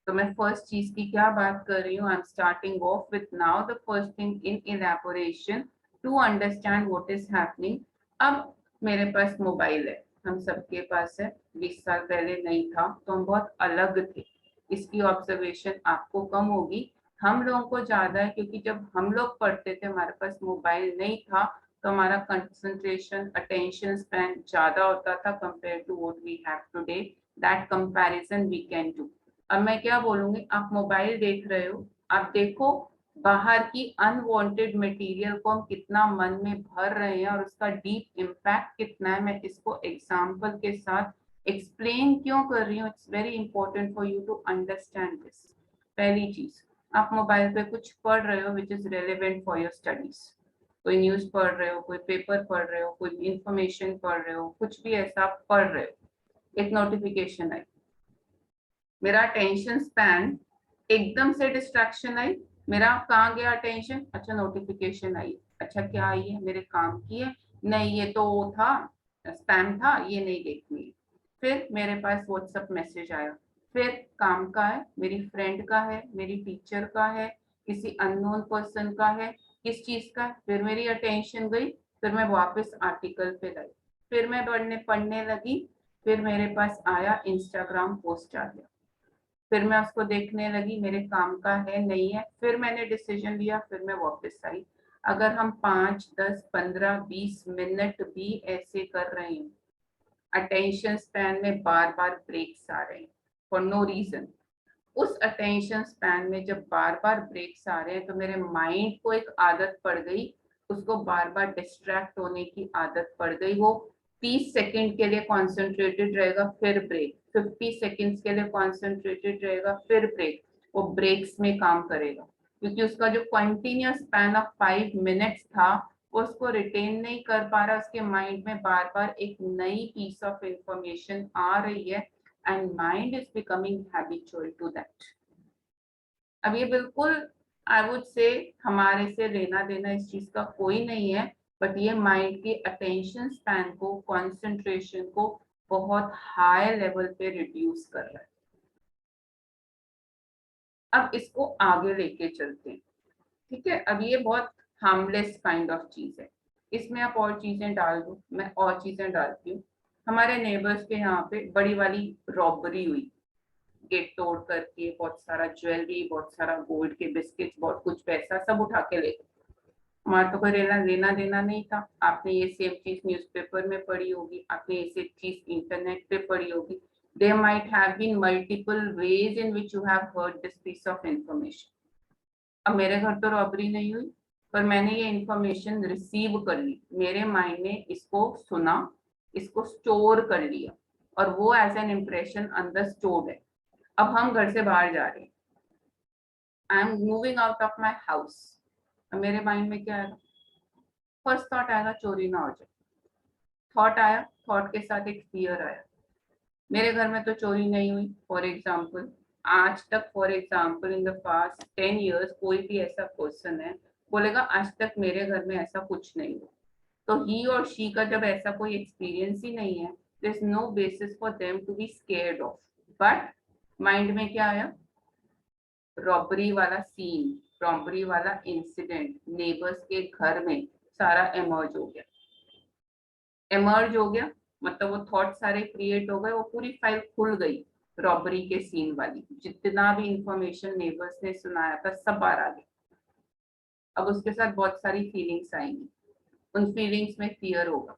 तो मैं फर्स्ट चीज की क्या बात कर रही हूँ, I am starting off with now the first thing in elaboration to understand what is happening. अब मेरे पास मोबाइल है, हम सबके पास है, 20 साल पहले नहीं था तो हम बहुत अलग थे। इसकी ऑब्जर्वेशन आपको कम होगी, हम लोगों को ज्यादा है, क्योंकि जब हम लोग पढ़ते थे हमारे पास मोबाइल नहीं था, तो हमारा कंसंट्रेशन, अटेंशन स्पैन ज्यादा होता था compare to what we have today. That comparison we can do. अब मैं क्या बोलूंगी, आप मोबाइल देख रहे हो, आप देखो बाहर की अनवांटेड मटेरियल को हम कितना मन में भर रहे हैं और उसका डीप इम्पैक्ट कितना है। मैं इसको एग्जांपल के साथ एक्सप्लेन क्यों कर रही हूँ, it's very important for you to understand this. पहली चीज, आप मोबाइल पे कुछ पढ़ रहे हो which is relevant for your studies, कोई न्यूज पढ़ रहे हो, कोई पेपर पढ़ रहे हो, कोई इंफॉर्मेशन पढ़ रहे हो, कुछ भी ऐसा आप पढ़ रहे हो, एक नोटिफिकेशन आई, मेरा अटेंशन स्पैन एकदम से डिस्ट्रैक्शन आई, मेरा कहाँ गया अटेंशन, अच्छा नोटिफिकेशन आई, अच्छा क्या आई है, मेरे काम की है, नहीं ये तो वो था स्पैम था, ये नहीं देखनी है। फिर मेरे पास व्हाट्सएप मैसेज आया, फिर काम का है, मेरी फ्रेंड का है, मेरी टीचर का है, किसी अननोन पर्सन का है, किस चीज का है, फिर मेरी अटेंशन गई, फिर मैं वापस आर्टिकल पे गई, फिर मैं पढ़ने लगी, फिर मेरे पास आया इंस्टाग्राम पोस्ट आ गया, फिर मैं उसको देखने लगी, मेरे काम का है नहीं है, फिर मैंने डिसीजन लिया, फिर मैं वापस आई। अगर हम 5, 10, 15, 20 मिनट भी ऐसे कर रहे हैं, अटेंशन स्पैन में बार बार ब्रेक्स आ रहे हैं फॉर नो रीजन, उस अटेंशन स्पैन में जब बार बार ब्रेक्स आ रहे हैं तो मेरे माइंड को एक आदत पड़ गई, उसको बार बार डिस्ट्रैक्ट होने की आदत पड़ गई। वो 30 सेकंड के लिए कॉन्सेंट्रेटेड रहेगा, फिर ब्रेक, 50 सेकंड्स के लिए कॉन्सेंट्रेटेड रहेगा, फिर ब्रेक, वो ब्रेक्स में काम करेगा, क्योंकि उसका जो कंटिन्यूअस स्पैन ऑफ 5 मिनट्स था वो उसको रिटेन नहीं कर पा रहा, उसके माइंड में बार बार एक नई पीस ऑफ इंफॉर्मेशन आ रही है and mind is becoming habitual to that. अब ये बिल्कुल आई वुड से हमारे से लेना देना इस चीज का कोई नहीं है, बट ये माइंड की अटेंशन स्पैन को, कंसंट्रेशन को बहुत हाई लेवल पे रिड्यूस कर रहा है। अब इसको आगे लेके चलते हैं, ठीक है। अब ये बहुत हार्मलेस काइंड ऑफ चीज है, इसमें आप और चीजें डाल दो, मैं और चीजें डालती हूँ। हमारे नेबर्स के यहाँ पे बड़ी वाली रॉबरी हुई, गेट तोड़ करके बहुत सारा ज्वेलरी, बहुत सारा गोल्ड के बिस्किट्स, बहुत कुछ पैसा सब उठा के ले गए। हमारा तो कोई लेना देना नहीं था। आपने ये सेम चीज न्यूज़पेपर में पढ़ी होगी, आपने ये सेम चीज इंटरनेट पे पढ़ी होगी। There might have been multiple ways in which you have heard this piece of information. अब मेरे घर तो रॉबरी नहीं हुई, पर मैंने ये इंफॉर्मेशन रिसीव कर ली, मेरे माइंड ने इसको सुना, इसको स्टोर कर लिया, और वो एज एन इम्प्रेशन अंदर स्टोर्ड है। अब हम घर से बाहर जा रहे हैं, I am moving out of my house, अब मेरे माइंड में क्या आएगा, फर्स्ट थॉट आएगा चोरी ना हो जाए, थॉट आया, थॉट के साथ एक फियर आया। मेरे घर में तो चोरी नहीं हुई फॉर एग्जाम्पल, आज तक for example in the past 10 years कोई भी ऐसा पर्सन है बोलेगा आज तक मेरे घर में ऐसा कुछ नहीं हुआ, तो ही और शी का जब ऐसा कोई एक्सपीरियंस ही नहीं है, there is no basis for them to be scared of. But mind में क्या आया, रॉबरी वाला सीन, रॉबरी वाला इंसिडेंट नेबर्स के घर में सारा एमर्ज हो गया, एमर्ज हो गया मतलब वो थॉट सारे क्रिएट हो गए, वो पूरी फाइल खुल गई रॉबरी के सीन वाली, जितना भी इंफॉर्मेशन नेबर्स ने सुनाया था सब बाहर आ गया। अब उसके साथ बहुत सारी फीलिंग्स आएंगी, उन फीलिंग्स में फियर होगा,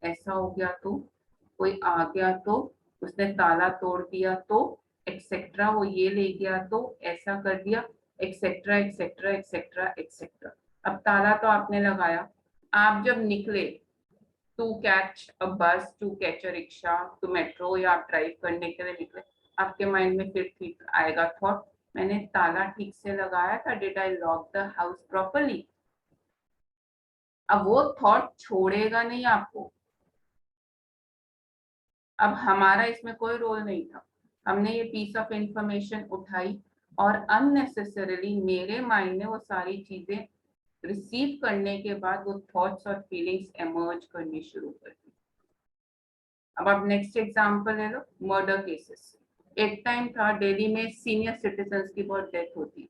ऐसा हो गया तो, कोई आ गया तो, उसने ताला तोड़ दिया तो, एक्सेट्रा, वो ये ले गया तो, ऐसा कर दिया, एक्सेट्रा एक्सेट्रा एक्सेट्रा एक्सेट्रा। अब ताला तो आपने लगाया, आप जब निकले to catch a bus, to catch a rickshaw, to metro, या आप ड्राइव करने के लिए निकले, आपके माइंड में फिर ठीक आएगा थॉट, मैंने ताला ठीक से लगाया था, did I lock the house properly. अब वो थॉट छोड़ेगा नहीं आपको। अब हमारा इसमें कोई रोल नहीं था, हमने ये पीस ऑफ इंफॉर्मेशन उठाई और अननेसेसरीली मेरे माइंड ने वो सारी चीजें रिसीव करने के बाद वो थॉट्स और फीलिंग्स एमर्ज करनी शुरू कर दी। अब आप नेक्स्ट एग्जांपल ले लो, मर्डर केसेस। एक टाइम था दिल्ली में सीनियर सिटीजन्स की बहुत डेथ होती थी,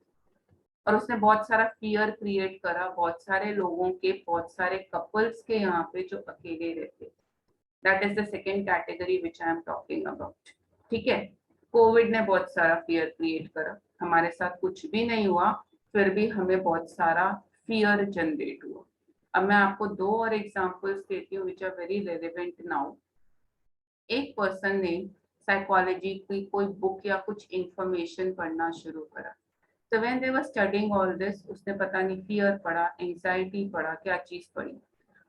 और उसने बहुत सारा फियर क्रिएट करा, बहुत सारे लोगों के, बहुत सारे कपल्स के यहाँ पे जो अकेले रहते थे। That is the second category which I am talking about, ठीक है। कोविड ने बहुत सारा फियर क्रिएट करा, हमारे साथ कुछ भी नहीं हुआ, फिर भी हमें बहुत सारा फियर जनरेट हुआ। अब मैं आपको दो और एग्जांपल्स देती हूँ which are very relevant now. एक पर्सन ने साइकोलॉजी की कोई बुक या कुछ इंफॉर्मेशन पढ़ना शुरू करा, तो when they were studying all this, उसने पता नहीं फियर पढ़ा, एंजाइटी पढ़ा, क्या चीज पढ़ी।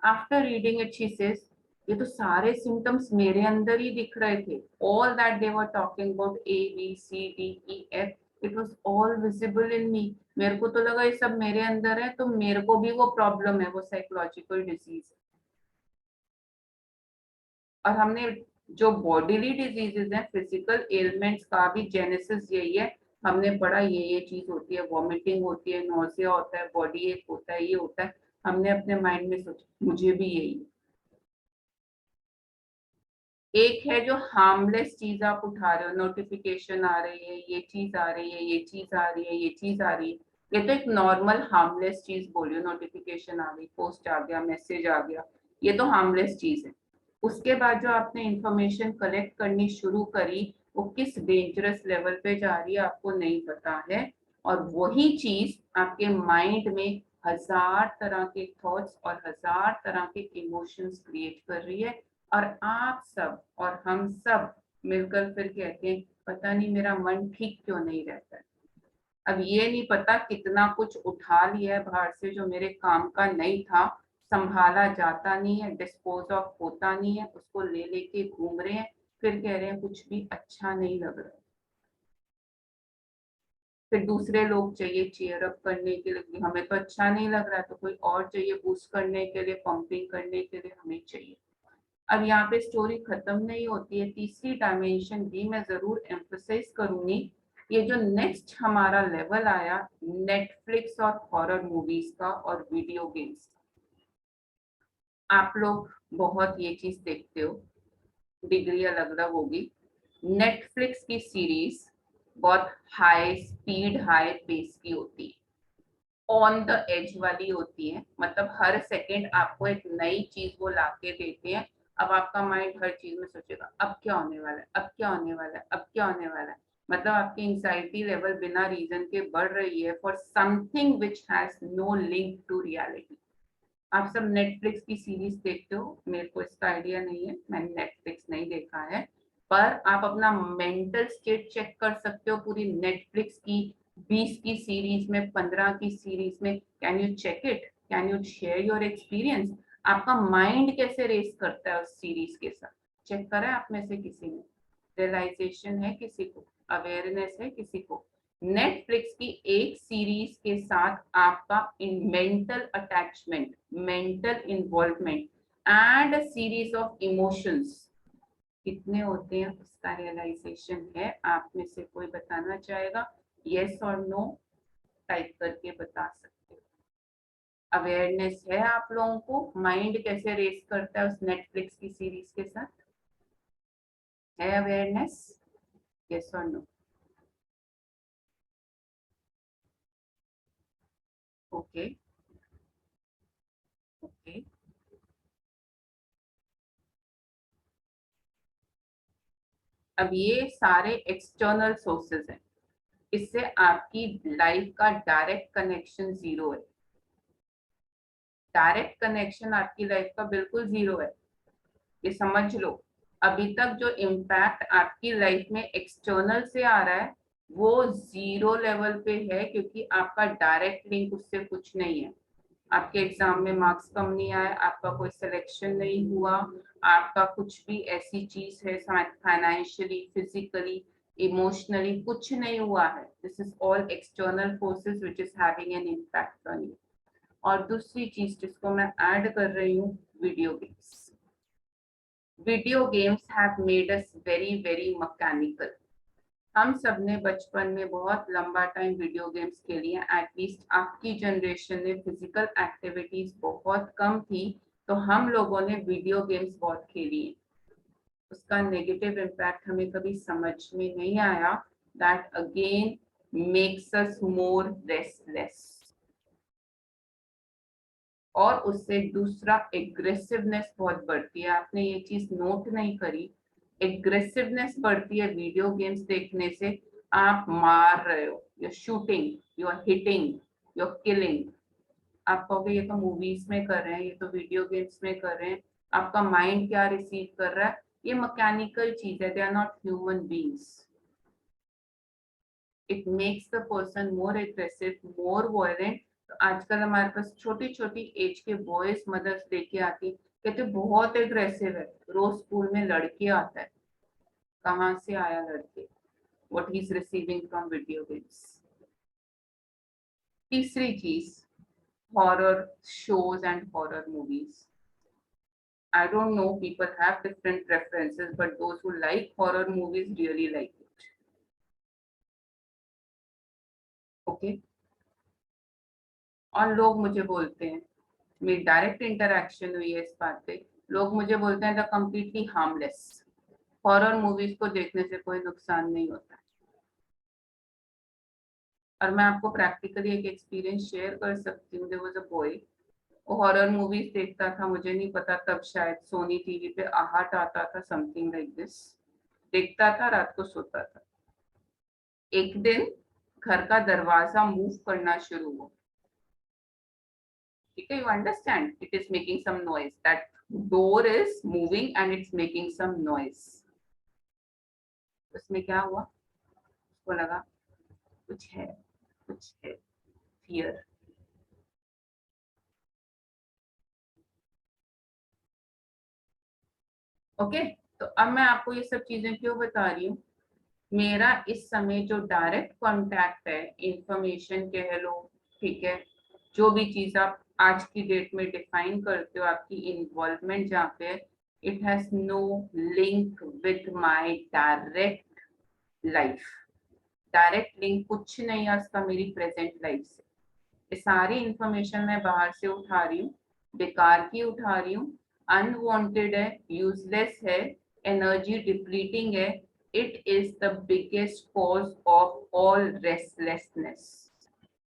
After reading it she says, ये तो सारे सिम्टम्स मेरे अंदर ही दिख रहे थे, all that they were talking about ABCDEF, it was all visible in me. मेरे को तो लगा ये सब मेरे अंदर है, तो मेरे को भी वो प्रॉब्लम है, वो साइकोलॉजिकल डिजीज है। और हमने जो बॉडीली डिजीजेस हैं, फिजिकल एलिमेंट्स का भी जेनेसिस यही है, हमने पढ़ा ये चीज होती है, वॉमिटिंग होती है, नोजिया होता है, बॉडी एक होता है, ये होता है, हमने अपने माइंड में सोचा मुझे भी यही। एक है जो हार्मलेस चीज आप उठा रहे हो, नोटिफिकेशन आ रही है, ये चीज आ रही है, ये चीज आ रही है, ये चीज आ रही है, ये तो एक नॉर्मल हार्मलेस चीज बोली हो, नोटिफिकेशन आ गई, पोस्ट आ गया, मैसेज आ गया, ये तो हार्मलेस चीज है। उसके बाद जो आपने इंफॉर्मेशन कलेक्ट करनी शुरू करी वो किस डेंजरस लेवल पे जा रही है आपको नहीं पता है, और वही चीज आपके माइंड में हजार तरह के थॉट्स और हजार तरह के इमोशंस क्रिएट कर रही है, और आप सब और हम सब मिलकर फिर कहते हैं पता नहीं मेरा मन ठीक क्यों नहीं रहता है। अब ये नहीं पता कितना कुछ उठा लिया है बाहर से जो मेरे काम का नहीं था, संभाला जाता नहीं है, डिस्पोज ऑफ होता नहीं है, उसको ले लेके घूम रहे हैं, फिर कह रहे हैं कुछ भी अच्छा नहीं लग रहा। फिर दूसरे लोग चाहिए चीयर अप करने के लिए, हमें तो अच्छा नहीं लग रहा, तो कोई और चाहिए बूस्ट करने के लिए, पंपिंग करने के लिए हमें चाहिए। अब यहाँ पे स्टोरी खत्म नहीं होती है, तीसरी डायमेंशन भी मैं जरूर एम्फसाइज करूंगी। ये जो नेक्स्ट हमारा लेवल आया नेटफ्लिक्स और हॉरर मूवीज का और वीडियो गेम्स, आप लोग बहुत ये चीज देखते हो, डिग्री अलग अलग होगी। नेटफ्लिक्स की सीरीज बहुत हाई स्पीड हाई पेस की होती है, ऑन द एज वाली होती है, मतलब हर सेकंड आपको एक नई चीज वो लाके देते हैं। अब आपका माइंड हर चीज में सोचेगा अब क्या होने वाला है, अब क्या होने वाला है, अब क्या होने वाला है, मतलब आपकी एंजाइटी लेवल बिना रीजन के बढ़ रही है for something which has no link to reality. आप सब नेटफ्लिक्स की सीरीज देखते हो, मेरे को इसका आइडिया नहीं है, मैंने नेटफ्लिक्स नहीं देखा है, पर आप अपना मेंटल स्टेट चेक कर सकते हो पूरी नेटफ्लिक्स की 20 की सीरीज में, 15 की सीरीज में। Can you check it, can you share your experience, आपका माइंड कैसे रेस करता है उस सीरीज के साथ, चेक करा है आप में से किसी ने? रियलाइजेशन है किसी को, अवेयरनेस है किसी को? नेटफ्लिक्स की एक सीरीज के साथ आपका mental attachment, mental involvement and series of emotions कितने होते हैं उसका रियलाइजेशन है? आप में से कोई बताना चाहेगा? यस और नो टाइप करके बता सकते हो। अवेयरनेस है आप लोगों को माइंड कैसे रेस करता है उस नेटफ्लिक्स की सीरीज के साथ? है अवेयरनेस? यस और नो? Okay okay. अब ये सारे एक्सटर्नल सोर्सेज हैं, इससे आपकी लाइफ का डायरेक्ट कनेक्शन जीरो है, डायरेक्ट कनेक्शन आपकी लाइफ का बिल्कुल जीरो है, ये समझ लो। अभी तक जो इम्पैक्ट आपकी लाइफ में एक्सटर्नल से आ रहा है वो जीरो लेवल पे है, क्योंकि आपका डायरेक्ट लिंक उससे कुछ नहीं है। आपके एग्जाम में मार्क्स कम नहीं आए, आपका कोई सिलेक्शन नहीं हुआ, आपका कुछ भी ऐसी चीज है फाइनेंशियली, फिजिकली, इमोशनली कुछ नहीं हुआ है, this is all external forces which is having an impact on you. और दूसरी चीज जिसको मैं ऐड कर रही हूँ, video games. Video games have made us very very mechanical. हम सब ने बचपन में बहुत लंबा टाइम वीडियो गेम्स खेली हैं, एटलीस्ट आपकी जनरेशन में फिजिकल एक्टिविटीज बहुत कम थी, तो हम लोगों ने वीडियो गेम्स बहुत खेली हैं। उसका नेगेटिव इम्पैक्ट हमें कभी समझ में नहीं आया, that again makes us more restless. और उससे दूसरा एग्रेसिवनेस बहुत बढ़ती है, आपने ये चीज नोट नहीं करी, एग्रेसिवनेस बढ़ती है वीडियो गेम्स देखने से। आप मार रहे हो, you are shooting, you are hitting, you are killing. आप कहोगे ये तो मूवीज में कर रहे हैं, ये तो वीडियो गेम्स में कर रहे हैं, आपका माइंड क्या रिसीव कर रहा है? ये मैकेनिकल चीज है, they are not human beings. It makes the person more aggressive, more violent. तो आजकल हमारे पास छोटी छोटी एज के बॉयज मदर्स लेके आती, कहते बहुत एग्रेसिव है, रोज स्कूल में लड़के आता है, कहाँ से आया लड़के, what he is receiving from video games. तीसरी चीज, horror shows and horror movies. I don't know, people have different preferences, but those who like horror movies really like it. Okay. और लोग मुझे बोलते हैं, मेरी डायरेक्ट इंटरेक्शन हुई है इस बात पे, लोग मुझे बोलते हैं the completely harmless, horror movies को देखने से कोई नुकसान नहीं होता। और मैं आपको प्रैक्टिकली एक एक्सपीरियंस शेयर कर सकती हूँ। देयर वाज अ बॉय, वो हॉरर मूवीज देखता था, मुझे नहीं पता तब शायद सोनी टीवी पे आहट आता था, समथिंग लाइक दिस, देखता था, रात को सोता था। एक दिन घर का दरवाजा मूव करना शुरू हुआ, ठीक है, you understand, it is making some noise, that door is moving and it's making some noise. उसमें क्या हुआ, उसको लगा कुछ है, कुछ है, फियर। ओके, तो अब मैं आपको ये सब चीजें क्यों बता रही हूँ। मेरा इस समय जो डायरेक्ट कांटेक्ट है, इंफॉर्मेशन कह लो, ठीक है, जो भी चीज आप आज की डेट में डिफाइन करते हो, आपकी इन्वॉल्वमेंट जहाँ पे, it has no link with my direct life. Direct link कुछ नहीं है उसका मेरी प्रेजेंट लाइफ से। ये सारी इंफॉर्मेशन मैं बाहर से उठा रही हूँ, बेकार की उठा रही हूँ, अनवांटेड है, यूजलेस है, एनर्जी डिप्लीटिंग है। It is the biggest cause of all restlessness,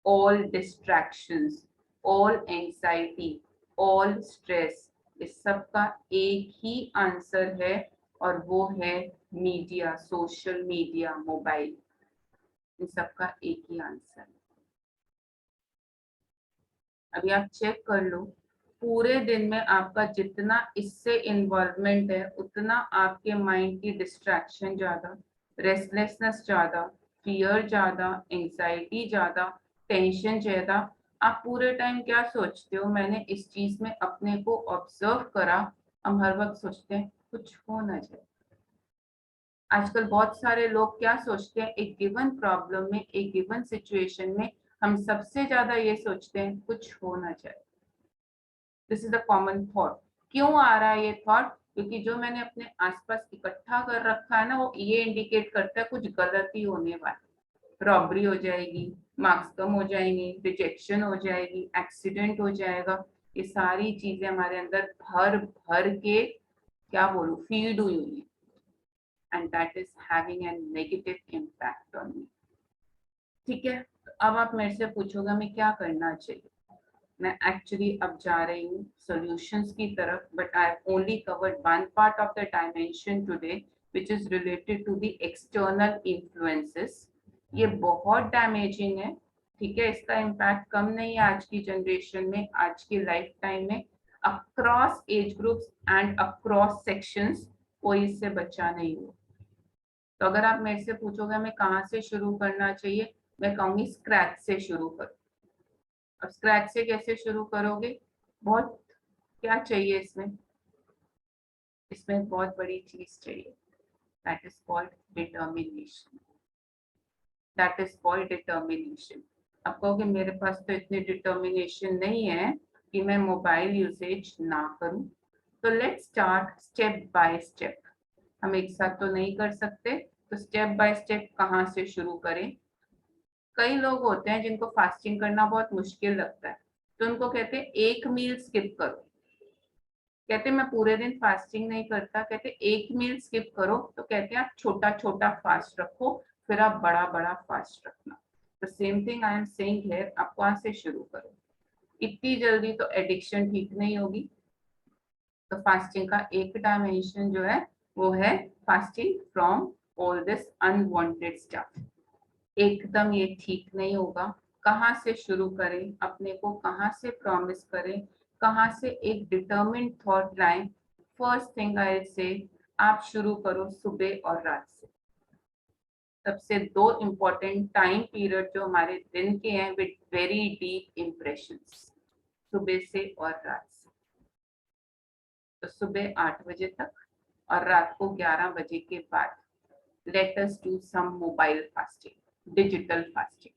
all distractions, all anxiety, all stress. इस सब का एक ही आंसर है, और वो है मीडिया, सोशल मीडिया, मोबाइल। इन सब का एक ही आंसर है। अभी आप चेक कर लो, पूरे दिन में आपका जितना इससे इन्वॉल्वमेंट है, उतना आपके माइंड की डिस्ट्रैक्शन ज्यादा, रेस्टलेसनेस ज्यादा, फियर ज्यादा, एंजाइटी ज्यादा, टेंशन ज्यादा। आप पूरे टाइम क्या सोचते हो, मैंने इस चीज में अपने को ऑब्जर्व करा, हम हर वक्त सोचते हैं कुछ हो ना जाए। आजकल बहुत सारे लोग क्या सोचते हैं, एक गिवन प्रॉब्लम में, एक गिवन सिचुएशन में हम सबसे ज्यादा ये सोचते हैं कुछ हो ना जाए। This is the common thought. क्यों आ रहा है ये थॉट, क्योंकि जो मैंने अपने आसपास इकट्ठा कर रखा है ना, वो ये इंडिकेट करता है कुछ गलती होने वाली, रॉबरी हो जाएगी, मार्क्स कम हो जाएंगे, रिजेक्शन हो जाएगी, एक्सीडेंट हो जाएगा। ये सारी चीजें हमारे अंदर भर भर के, क्या बोलूं, फीड हुई हुई है, and that is having a negative impact on me. ठीक है, तो अब आप मेरे से पूछोगे हमें क्या करना चाहिए। मैं एक्चुअली अब जा रही हूँ सॉल्यूशंस की तरफ, but I have only covered one part of the dimension today, which is related to the external influences. ये बहुत डैमेजिंग है, ठीक है, इसका इम्पैक्ट कम नहीं है आज की जनरेशन में, आज की लाइफ टाइम में, across age groups and across sections, कोई इससे बचा नहीं हुआ। तो अगर आप मेरे से पूछोगे हमें कहाँ से शुरू करना चाहिए, मैं कहूंगी स्क्रैच से शुरू करो। अब स्क्रैच से कैसे शुरू करोगे, बहुत क्या चाहिए इसमें, इसमें बहुत बड़ी चीज चाहिए, that is called determination, that is called determination. आप कहोगे मेरे पास तो इतनी डिटर्मिनेशन नहीं है कि मैं मोबाइल यूसेज ना करूं, तो let's start step by step. हम एक साथ तो नहीं कर सकते, तो स्टेप बाय स्टेप कहाँ से शुरू करें। कई लोग होते हैं जिनको फास्टिंग करना बहुत मुश्किल लगता है, तो उनको कहते हैं एक मील स्किप करो। कहते मैं पूरे दिन फास्टिंग नहीं करता, कहते एक मील स्किप करो, तो कहते हैं आप छोटा छोटा फास्ट रखो, फिर आप बड़ा बड़ा फास्ट रखना। The same thing I am saying here, आप वहां से शुरू करो। इतनी जल्दी तो एडिक्शन ठीक नहीं होगी। तो फास्टिंग का एक डायमेंशन जो है वो है fasting from all this unwanted stuff. एकदम ये ठीक नहीं होगा। कहाँ से शुरू करें, अपने को कहाँ से प्रॉमिस करें, कहाँ से एक डिटरमिन्ड थॉट लाएं। फर्स्ट थिंग आई से, आप शुरू करो सुबह और रात से। सबसे दो इम्पोर्टेंट टाइम पीरियड जो हमारे दिन के हैं विद वेरी डीप इम्प्रेशंस, सुबह से और रात से। तो सुबह 8 बजे तक और रात को 11 बजे के बाद let us do some mobile fasting, digital fasting.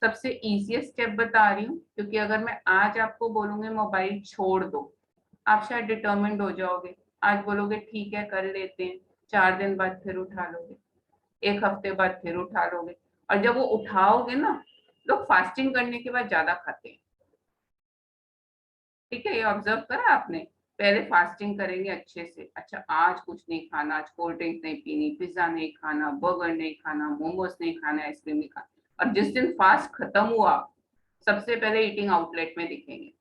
सबसे इजीएस्ट स्टेप बता रही हूँ, क्योंकि अगर मैं आज आपको बोलूंगी मोबाइल छोड़ दो, आप शायद डिटर्मिन्ड हो जाओगे, आज बोलोगे ठीक है कर लेते हैं, 4 दिन बाद फिर उठा लोगे, एक हफ्ते बाद फिर उठा लोगे, और जब वो उठाओगे ना, लोग फास्टिंग करने के बाद ज्यादा खाते हैं। ठीक है, ये ऑब्जर्व करा आपने? पहले फास्टिंग करेंगे अच्छे से, अच्छा आज कुछ नहीं खाना, आज कोल्ड ड्रिंक नहीं पीनी, पिज्जा नहीं खाना, बर्गर नहीं खाना, मोमोज नहीं खाना, आइसक्रीम नहीं खाना, और जिस दिन फास्ट खत्म हुआ सबसे पहले ईटिंग आउटलेट में दिखेंगे।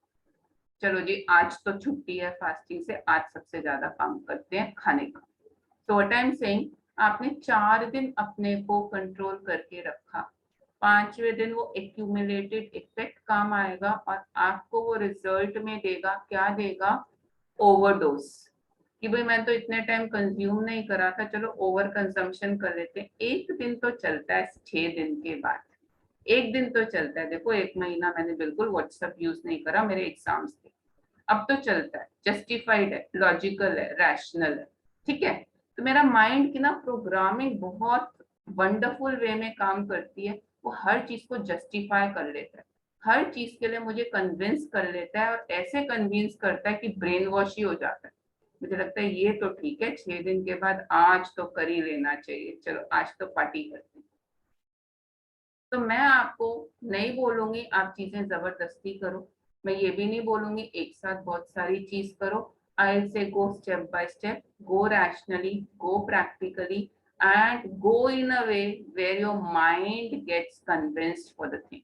चलो जी, आज तो छुट्टी है फास्टिंग से, आज सबसे ज्यादा काम करते हैं खाने का। तो व्हाट आई एम सेइंग, आपने 4 दिन अपने को कंट्रोल करके रखा, 5वें दिन वो एक्यूमुलेटेड इफेक्ट काम आएगा और आपको वो रिजल्ट में देगा, क्या देगा? ओवरडोज। कि भाई मैं तो इतने टाइम कंज्यूम नहीं करा था, चलो ओवर कंजम्पशन कर लेते हैं। एक दिन तो चलता है 6 दिन के बाद, एक दिन तो चलता है। देखो 1 महीना मैंने बिल्कुल व्हाट्सएप यूज नहीं करा, मेरे एग्जाम्स थे, अब तो चलता है, जस्टिफाइड है, लॉजिकल है, रैशनल है। ठीक है, तो मेरा माइंड की ना प्रोग्रामिंग बहुत वंडरफुल वे में काम करती है, वो हर चीज को जस्टिफाई कर लेता है, हर चीज के लिए मुझे कन्विंस कर लेता है, और ऐसे कन्विंस करता है कि ब्रेन वॉश ही हो जाता है। मुझे लगता है ये तो ठीक है, 6 दिन के बाद आज तो कर ही लेना चाहिए, चलो आज तो पार्टी करते हैं। तो मैं आपको नहीं बोलूंगी आप चीजें जबरदस्ती करो, मैं ये भी नहीं बोलूंगी एक साथ बहुत सारी चीज करो। I say go step by step, go rationally, go practically, and go in a way where your mind gets convinced for the thing.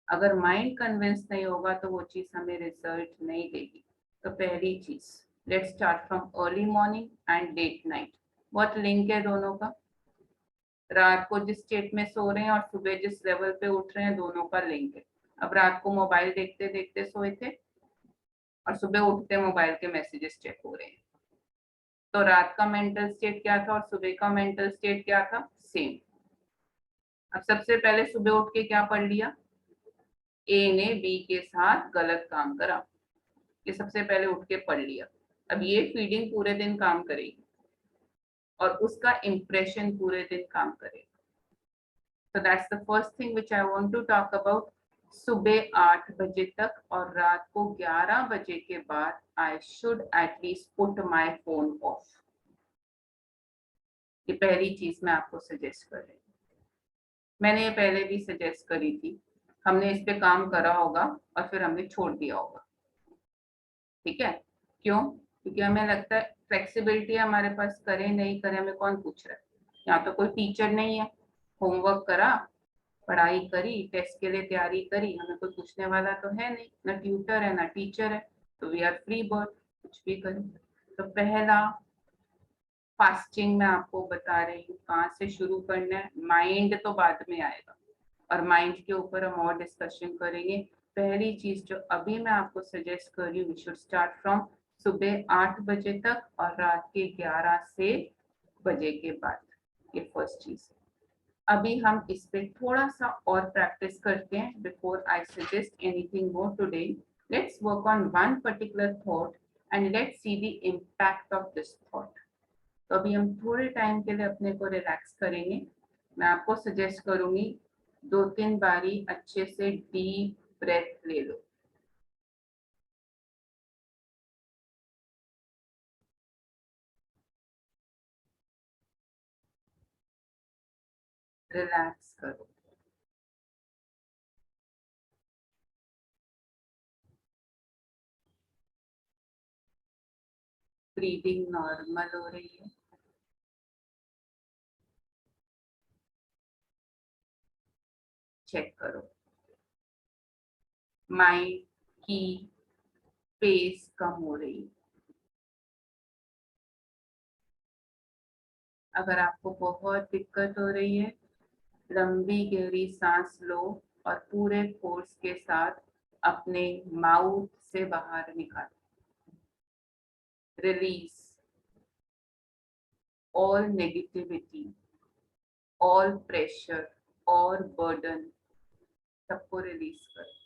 अगर माइंड कन्विंस नहीं होगा तो वो चीज हमें रिजल्ट नहीं देगी। तो पहली चीज, let's start from early morning and let night. बहुत लिंक है दोनों का, रात को जिस स्टेट में सो रहे हैं और सुबह जिस लेवल पे उठ रहे हैं, दोनों का लिंक है। अब रात को मोबाइल देखते देखते सोए थे और सुबह उठते मोबाइल के मैसेजेस चेक हो रहे हैं, तो रात का मेंटल स्टेट क्या था और सुबह का मेंटल स्टेट क्या था? सेम। अब सबसे पहले सुबह उठ के क्या पढ़ लिया? ए ने बी के साथ गलत काम करा, ये सबसे पहले उठ के पढ़ लिया। अब ये फीडिंग पूरे दिन काम करेगी और उसका इंप्रेशन पूरे दिन काम करेगा। So that's the first thing which I want to talk about. सुबह 8 बजे तक और रात को 11 बजे के बाद I should at least put my phone off. ये पहली चीज मैं आपको सजेस्ट कर रही हूँ। मैंने ये पहले भी सजेस्ट करी थी, हमने इस पे काम करा होगा और फिर हमने छोड़ दिया होगा। ठीक है, क्यों? क्योंकि हमें लगता है फ्लेक्सिबिलिटी हमारे पास, करें नहीं करें हमें कौन पूछ रहा है, यहाँ तो कोई टीचर नहीं है, होमवर्क करा, पढ़ाई करी, टेस्ट के लिए तैयारी करी, हमें कोई पूछने वाला तो है नहीं, ना ट्यूटर है ना टीचर है, तो वी आर फ्री बर्ड, कुछ भी करें। तो पहला, फास्टिंग में आपको बता रही हूँ कहाँ से शुरू करना है, माइंड तो बाद में आएगा और माइंड के ऊपर हम और डिस्कशन करेंगे। पहली चीज जो अभी मैं आपको सजेस्ट कर रही हूँ, वी शुड स्टार्ट फ्रॉम सुबह 8 बजे तक और रात के 11 से बजे के बाद, ये फर्स्ट चीज है। अभी हम इस पे थोड़ा सा और प्रैक्टिस करते हैं before I suggest anything more today. Let's work on one particular thought and let's see the impact of this thought. तो अभी हम थोड़े टाइम के लिए अपने को रिलैक्स करेंगे। मैं आपको सजेस्ट करूंगी 2-3 बारी अच्छे से डीप ब्रेथ ले लो। रिलैक्स करो। ब्रीदिंग नॉर्मल हो रही है, चेक करो। माइंड की पेस कम हो रही है। अगर आपको बहुत दिक्कत हो रही है, लंबी गहरी सांस लो और पूरे फोर्स के साथ अपने माउथ से बाहर निकालो। Release all negativity, all pressure और बर्डन, सबको रिलीज करो।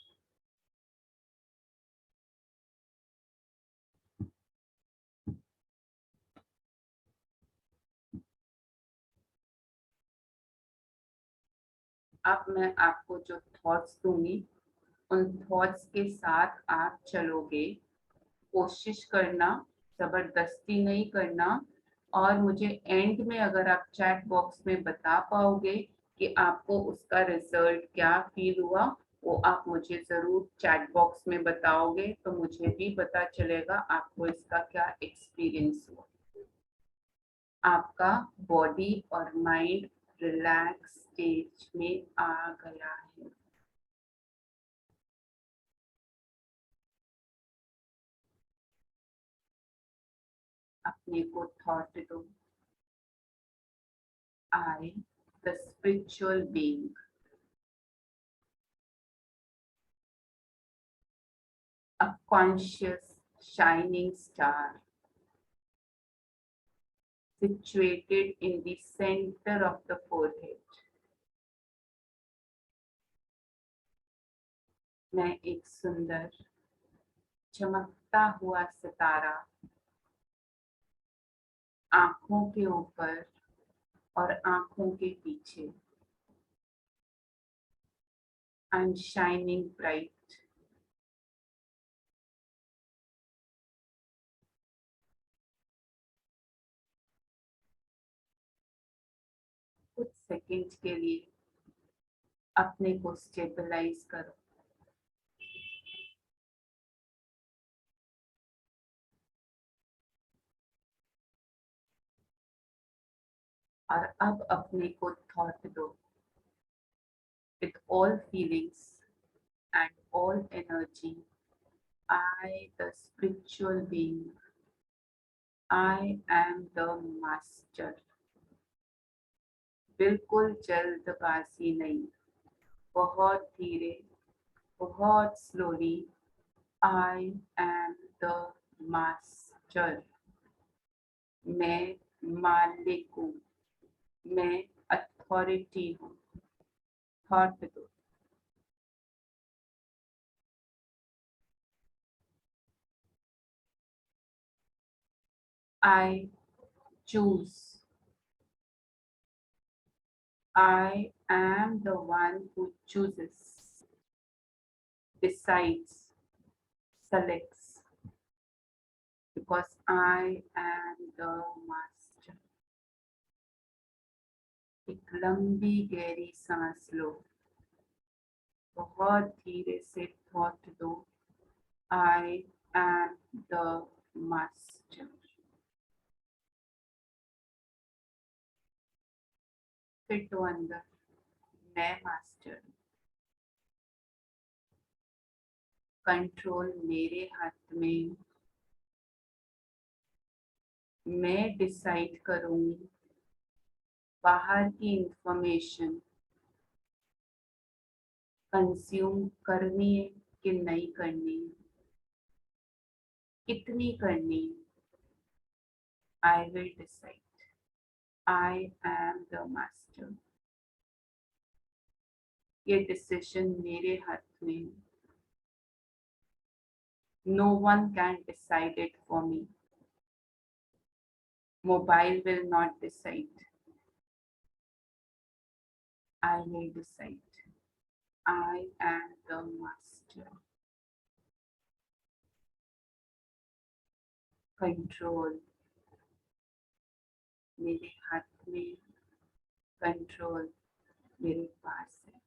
अब मैं आपको जो थॉट्स दूंगी उन थॉट्स के साथ आप चलोगे। कोशिश करना, जबरदस्ती नहीं करना, और मुझे एंड में अगर आप चैट बॉक्स में बता पाओगे कि आपको उसका रिजल्ट क्या फील हुआ, वो आप मुझे जरूर चैट बॉक्स में बताओगे तो मुझे भी पता चलेगा आपको इसका क्या एक्सपीरियंस हुआ। आपका बॉडी और माइंड रिलैक्स स्टेज में आ गया है। अपने को थॉट दो, I the spiritual being, a conscious shining star situated in the center of the forehead. मैं एक सुंदर चमकता हुआ सितारा आंखों के ऊपर और आंखों के पीछे, आई एम शाइनिंग ब्राइट। कुछ सेकंड के लिए अपने को स्टेबलाइज करो और अब अपने को थॉट दो, with all feelings and all energy, I, the spiritual being, I am the master. बिल्कुल जल्दबाजी नहीं, बहुत धीरे, बहुत slowly, I am the master. मैं मालिक हूँ, मैं अथॉरिटी हूँ। थॉट दो, I choose. I am the one who chooses, decides, selects, because I am the master. एक लंबी गहरी सांस लो, बहुत धीरे से थॉट दो, I am the master. फिर तो अंदर, मैं मास्टर, कंट्रोल मेरे हाथ में, मैं डिसाइड करूंगी बाहर की इंफॉर्मेशन कंज्यूम करनी है कि नहीं करनी है, कितनी करनी है, I will decide. I am the master. ये डिसीजन मेरे हाथ में, no one can decide it for me. Mobile will not decide, I will decide. I am the master. Control मेरे हाथ में, कंट्रोल मेरे पास है।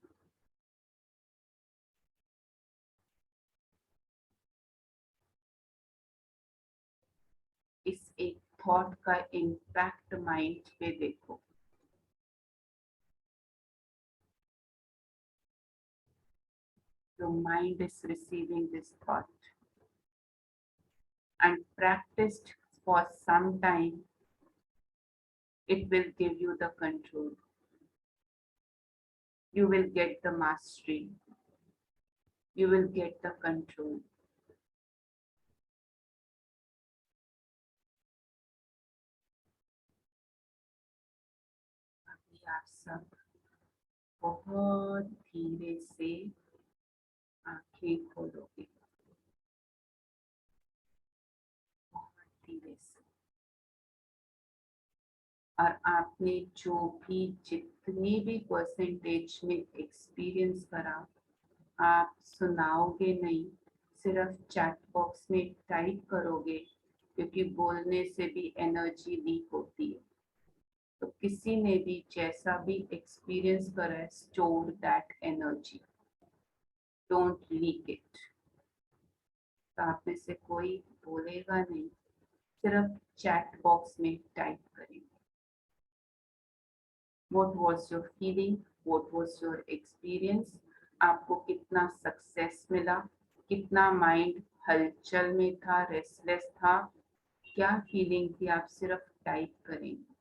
इस एक थॉट का इम्पैक्ट माइंड पे देखो। Your mind is receiving this thought and practiced for some time, it will give you the control. You will get the mastery. You will get the control. अभी आप सब बहुत धीरे से आंखें खोलोगे, बहुत धीरे से, और आपने जो भी जितनी भी परसेंटेज में एक्सपीरियंस करा, आप सुनाओगे नहीं, सिर्फ चैट बॉक्स में टाइप करोगे, क्योंकि बोलने से भी एनर्जी लीक होती है। तो किसी ने भी जैसा भी एक्सपीरियंस करा है, store that energy, don't leak it. तो आप में से कोई बोलेगा नहीं, सिर्फ चैट बॉक्स में टाइप करेंगे। What was your feeling? What was your experience? आपको कितना सक्सेस मिला, कितना माइंड हलचल में था, रेस्टलेस था, क्या फीलिंग थी, आप सिर्फ टाइप करेंगे।